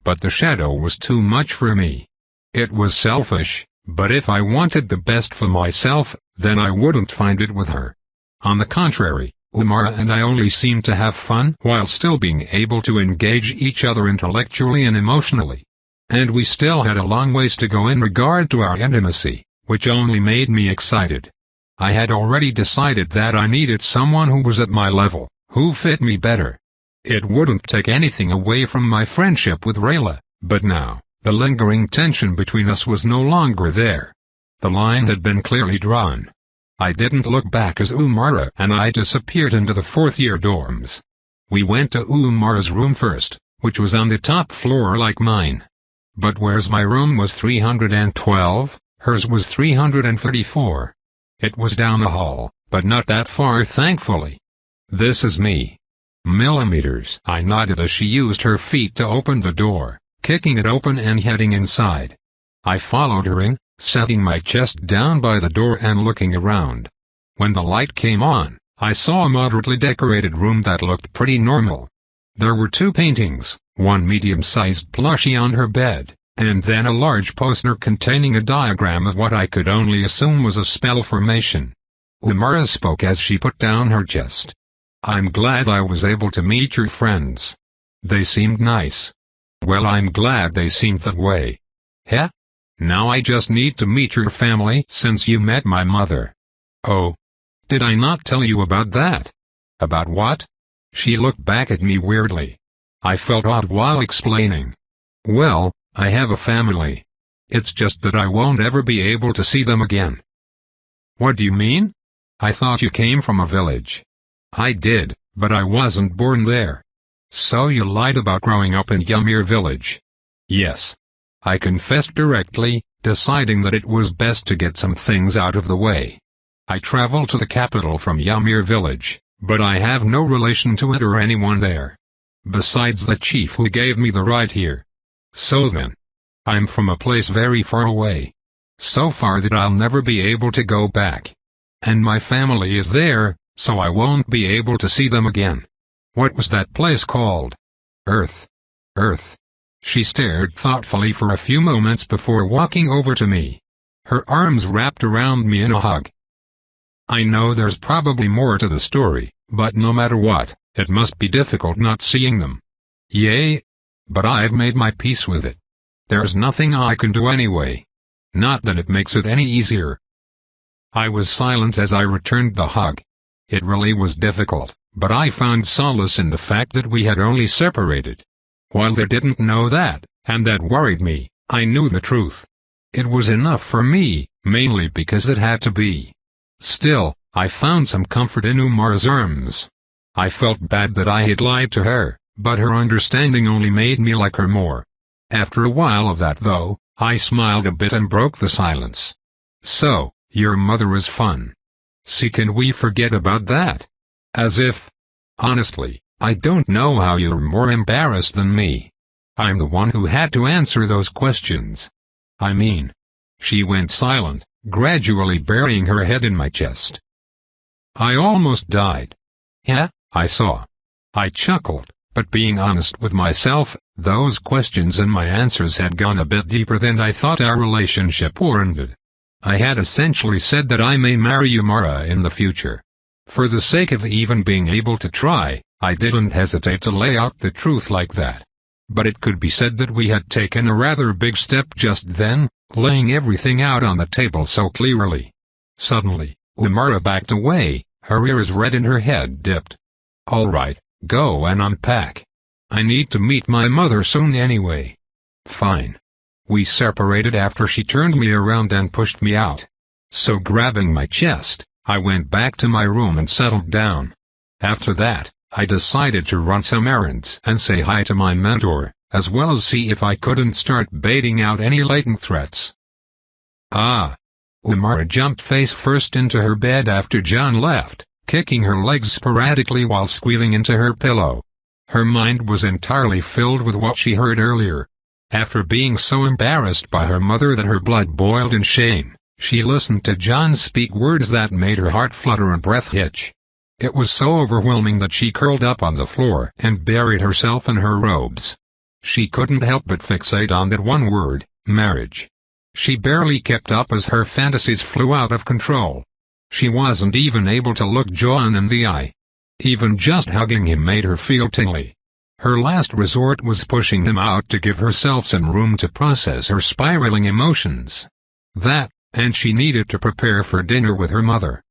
But the shadow was too much for me. It was selfish, but if I wanted the best for myself, then I wouldn't find it with her. On the contrary, Umara and I only seemed to have fun while still being able to engage each other intellectually and emotionally. And we still had a long ways to go in regard to our intimacy, which only made me excited. I had already decided that I needed someone who was at my level, who fit me better. It wouldn't take anything away from my friendship with Rayla, but now, the lingering tension between us was no longer there. The line had been clearly drawn. I didn't look back as Umara and I disappeared into the fourth-year dorms. We went to Umara's room first, which was on the top floor like mine. But whereas my room was 312, hers was 334. It was down the hall, but not that far thankfully. "This is me." Millimeters. I nodded as she used her feet to open the door, kicking it open and heading inside. I followed her in, setting my chest down by the door and looking around. When the light came on, I saw a moderately decorated room that looked pretty normal. There were two paintings, one medium-sized plushie on her bed, and then a large poster containing a diagram of what I could only assume was a spell formation. Umara spoke as she put down her chest. "I'm glad I was able to meet your friends. They seemed nice." "Well, I'm glad they seemed that way." "Heh? Now I just need to meet your family since you met my mother." "Oh. Did I not tell you about that? About what? She looked back at me weirdly. I felt odd while explaining. Well, I have a family. It's just that I won't ever be able to see them again. What do you mean? I thought you came from a village. I did, but I wasn't born there. So you lied about growing up in Ymir village? Yes. I confessed directly, deciding that it was best to get some things out of the way. I traveled to the capital from Ymir village, but I have no relation to it or anyone there. Besides the chief who gave me the ride here. So then, I'm from a place very far away. So far that I'll never be able to go back. And my family is there, so I won't be able to see them again. What was that place called? Earth. Earth. She stared thoughtfully for a few moments before walking over to me. Her arms wrapped around me in a hug. I know there's probably more to the story, but no matter what, it must be difficult not seeing them. Yay! But I've made my peace with it. There's nothing I can do anyway. Not that it makes it any easier. I was silent as I returned the hug. It really was difficult, but I found solace in the fact that we had only separated. While they didn't know that, and that worried me, I knew the truth. It was enough for me, mainly because it had to be. Still, I found some comfort in Umar's arms. I felt bad that I had lied to her, but her understanding only made me like her more. After a while of that though, I smiled a bit and broke the silence. So, your mother is fun. See, can we forget about that? As if. Honestly, I don't know how you're more embarrassed than me. I'm the one who had to answer those questions. I mean. She went silent, gradually burying her head in my chest. I almost died. Yeah, I saw. I chuckled, but being honest with myself, those questions and my answers had gone a bit deeper than I thought our relationship warranted. I had essentially said that I may marry Umara in the future. For the sake of even being able to try, I didn't hesitate to lay out the truth like that. But it could be said that we had taken a rather big step just then, laying everything out on the table so clearly. Suddenly, Umara backed away, her ears red and her head dipped. All right, go and unpack. I need to meet my mother soon anyway. Fine. We separated after she turned me around and pushed me out. So grabbing my chest, I went back to my room and settled down. After that, I decided to run some errands and say hi to my mentor, as well as see if I couldn't start baiting out any latent threats. Umara jumped face first into her bed after John left, kicking her legs sporadically while squealing into her pillow. Her mind was entirely filled with what she heard earlier. After being so embarrassed by her mother that her blood boiled in shame, she listened to John speak words that made her heart flutter and breath hitch. It was so overwhelming that she curled up on the floor and buried herself in her robes. She couldn't help but fixate on that one word, marriage. She barely kept up as her fantasies flew out of control. She wasn't even able to look John in the eye. Even just hugging him made her feel tingly. Her last resort was pushing him out to give herself some room to process her spiraling emotions. That, and she needed to prepare for dinner with her mother.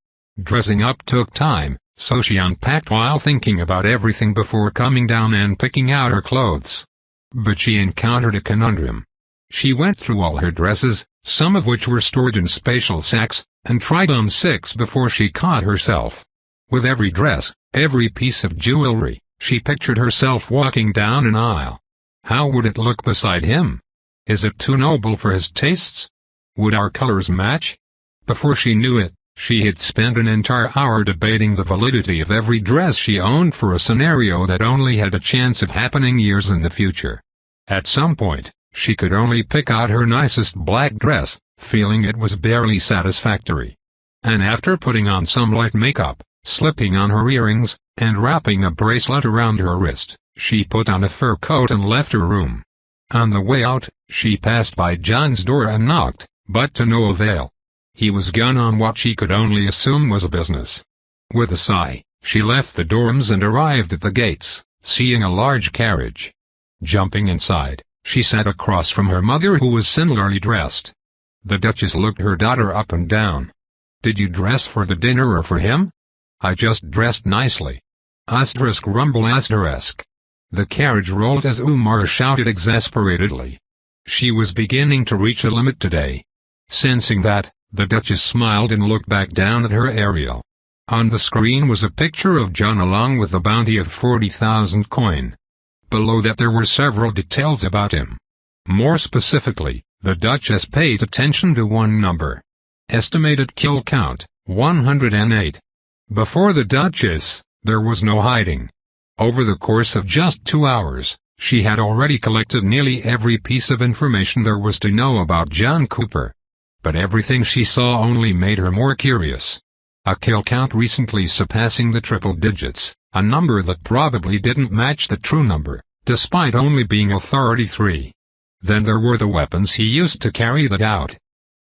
Dressing up took time, so she unpacked while thinking about everything before coming down and picking out her clothes. But she encountered a conundrum. She went through all her dresses, some of which were stored in spatial sacks, and tried on 6 before she caught herself. With every dress, every piece of jewelry, she pictured herself walking down an aisle. How would it look beside him? Is it too noble for his tastes? Would our colors match? Before she knew it, she had spent an entire hour debating the validity of every dress she owned for a scenario that only had a chance of happening years in the future. At some point, she could only pick out her nicest black dress, feeling it was barely satisfactory. And after putting on some light makeup, slipping on her earrings, and wrapping a bracelet around her wrist, she put on a fur coat and left her room. On the way out, she passed by John's door and knocked, but to no avail. He was gone on what she could only assume was a business. With a sigh, she left the dorms and arrived at the gates, seeing a large carriage. Jumping inside, she sat across from her mother who was similarly dressed. The Duchess looked her daughter up and down. Did you dress for the dinner or for him? I just dressed nicely. Asterisk rumble asterisk. The carriage rolled as Umar shouted exasperatedly. She was beginning to reach a limit today. Sensing that, the Duchess smiled and looked back down at her Ariel. On the screen was a picture of John along with a bounty of 40,000 coin. Below that there were several details about him. More specifically, the Duchess paid attention to one number. Estimated kill count, 108. Before the Duchess, there was no hiding. Over the course of just 2 hours, she had already collected nearly every piece of information there was to know about John Cooper. But everything she saw only made her more curious. A kill count recently surpassing the triple digits, a number that probably didn't match the true number, despite only being a 33. Then there were the weapons he used to carry that out.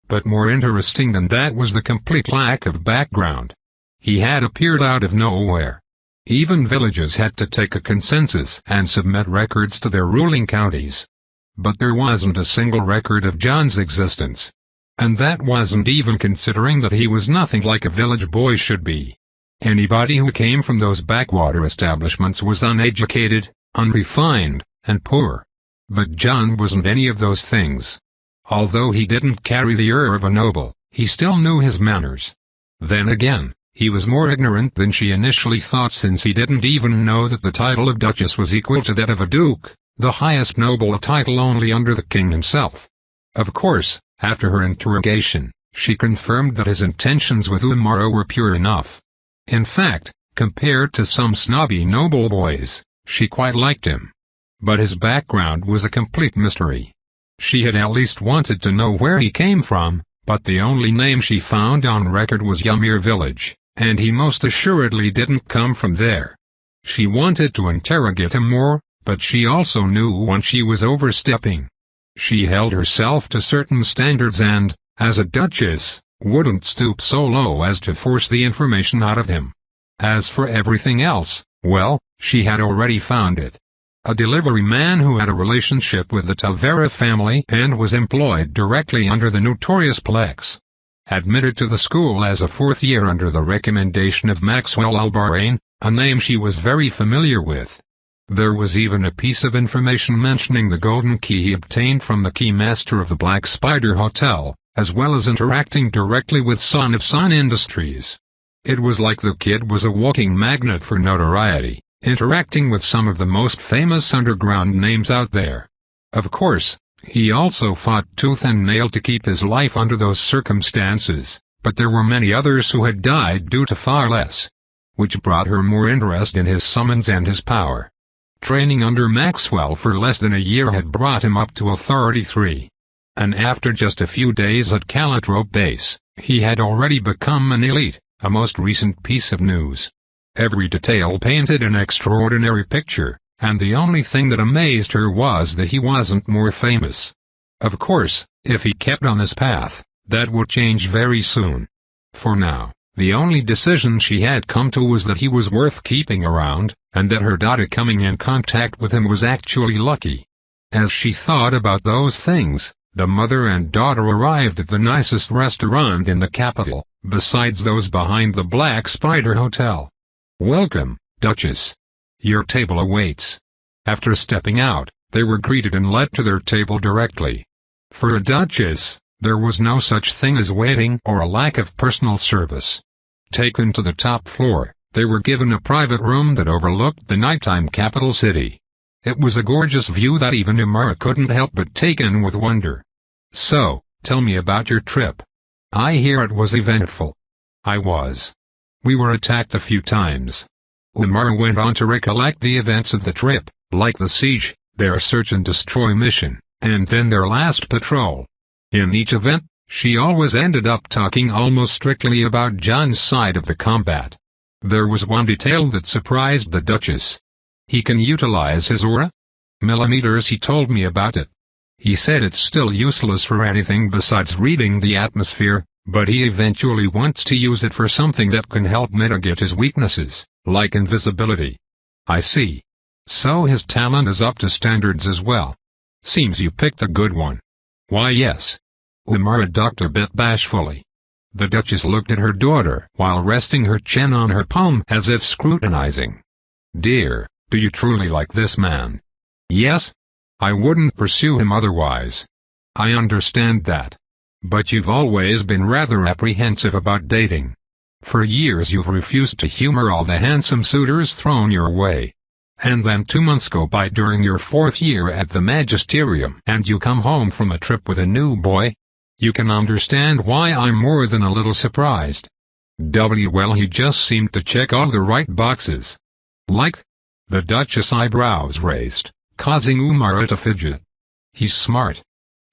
But more interesting than that was the complete lack of background. He had appeared out of nowhere. Even villages had to take a consensus and submit records to their ruling counties. But there wasn't a single record of John's existence. And that wasn't even considering that he was nothing like a village boy should be. Anybody who came from those backwater establishments was uneducated, unrefined, and poor. But John wasn't any of those things. Although he didn't carry the air of a noble, he still knew his manners. Then again, he was more ignorant than she initially thought, since he didn't even know that the title of Duchess was equal to that of a duke, the highest noble title only under the king himself. Of course, after her interrogation, she confirmed that his intentions with Umar were pure enough. In fact, compared to some snobby noble boys, she quite liked him. But his background was a complete mystery. She had at least wanted to know where he came from, but the only name she found on record was Ymir village, and he most assuredly didn't come from there. She wanted to interrogate him more, but she also knew when she was overstepping. She held herself to certain standards and, as a duchess, wouldn't stoop so low as to force the information out of him. As for everything else, well, she had already found it. A delivery man who had a relationship with the Tavera family and was employed directly under the notorious Plex. Admitted to the school as a fourth year under the recommendation of Maxwell Albarrane, a name she was very familiar with. There was even a piece of information mentioning the golden key he obtained from the keymaster of the Black Spider Hotel, as well as interacting directly with Son of Son Industries. It was like the kid was a walking magnet for notoriety, interacting with some of the most famous underground names out there. Of course, he also fought tooth and nail to keep his life under those circumstances, but there were many others who had died due to far less. Which brought her more interest in his summons and his power. Training under Maxwell for less than a year had brought him up to a 33. And after just a few days at Calatrop Base, he had already become an elite, a most recent piece of news. Every detail painted an extraordinary picture, and the only thing that amazed her was that he wasn't more famous. Of course, if he kept on his path, that would change very soon. For now, the only decision she had come to was that he was worth keeping around, and that her daughter coming in contact with him was actually lucky. As she thought about those things, the mother and daughter arrived at the nicest restaurant in the capital, besides those behind the Black Spider Hotel. "Welcome, Duchess. Your table awaits." After stepping out, they were greeted and led to their table directly. For a duchess, there was no such thing as waiting or a lack of personal service. Taken to the top floor, they were given a private room that overlooked the nighttime capital city. It was a gorgeous view that even Umar couldn't help but take in with wonder. "So, tell me about your trip. I hear it was eventful." "I was. We were attacked a few times." Umar went on to recollect the events of the trip, like the siege, their search and destroy mission, and then their last patrol. In each event, she always ended up talking almost strictly about John's side of the combat. There was one detail that surprised the Duchess. "He can utilize his aura?" "Millimeters, he told me about it. He said it's still useless for anything besides reading the atmosphere, but he eventually wants to use it for something that can help mitigate his weaknesses, like invisibility." "I see. So his talent is up to standards as well. Seems you picked a good one." "Why, yes." Umar ducked a bit bashfully. The Duchess looked at her daughter while resting her chin on her palm as if scrutinizing. "Dear, do you truly like this man?" "Yes. I wouldn't pursue him otherwise." "I understand that. But you've always been rather apprehensive about dating. For years you've refused to humor all the handsome suitors thrown your way. And then 2 months go by during your 4th year at the magisterium and you come home from a trip with a new boy? You can understand why I'm more than a little surprised." Well, he just seemed to check all the right boxes. "Like?" The Duchess' eyebrows raised, causing Umar to fidget. "He's smart."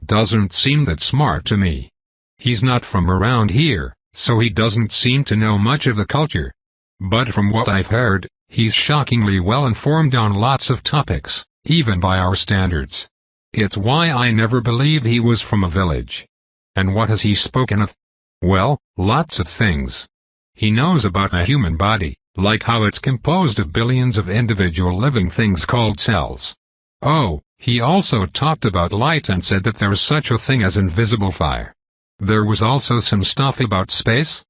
"Doesn't seem that smart to me. He's not from around here, so he doesn't seem to know much of the culture. But from what I've heard, he's shockingly well informed on lots of topics, even by our standards. It's why I never believed he was from a village." "And what has he spoken of?" "Well, lots of things. He knows about the human body, like how it's composed of billions of individual living things called cells. Oh, he also talked about light and said that there's such a thing as invisible fire. There was also some stuff about space."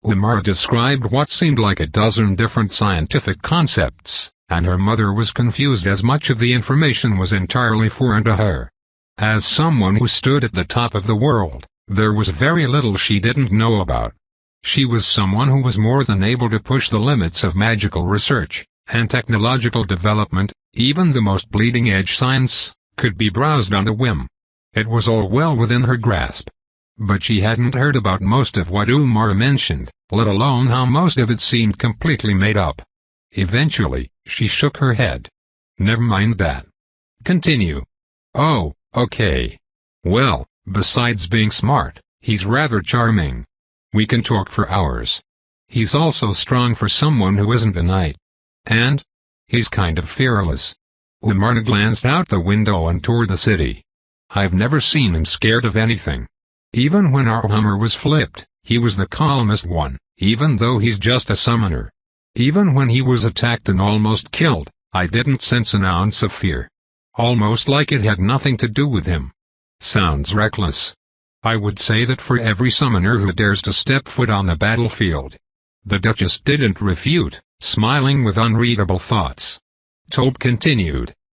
Umar described what seemed like a dozen different scientific concepts, and her mother was confused as much of the information was entirely foreign to her. As someone who stood at the top of the world, there was very little she didn't know about. She was someone who was more than able to push the limits of magical research and technological development. Even the most bleeding-edge science could be browsed on a whim. It was all well within her grasp. But she hadn't heard about most of what Umar mentioned, let alone how most of it seemed completely made up. Eventually, she shook her head. "Never mind that. Continue." "Oh, okay. Well, besides being smart, he's rather charming. We can talk for hours. He's also strong for someone who isn't a knight. And he's kind of fearless." Umar glanced out the window and toward the city. "I've never seen him scared of anything. Even when our Hummer was flipped, he was the calmest one, even though he's just a summoner. Even when he was attacked and almost killed, I didn't sense an ounce of fear. Almost like it had nothing to do with him. Sounds reckless. I would say that for every summoner who dares to step foot on the battlefield." The Duchess didn't refute, smiling with unreadable thoughts. Tobe continued,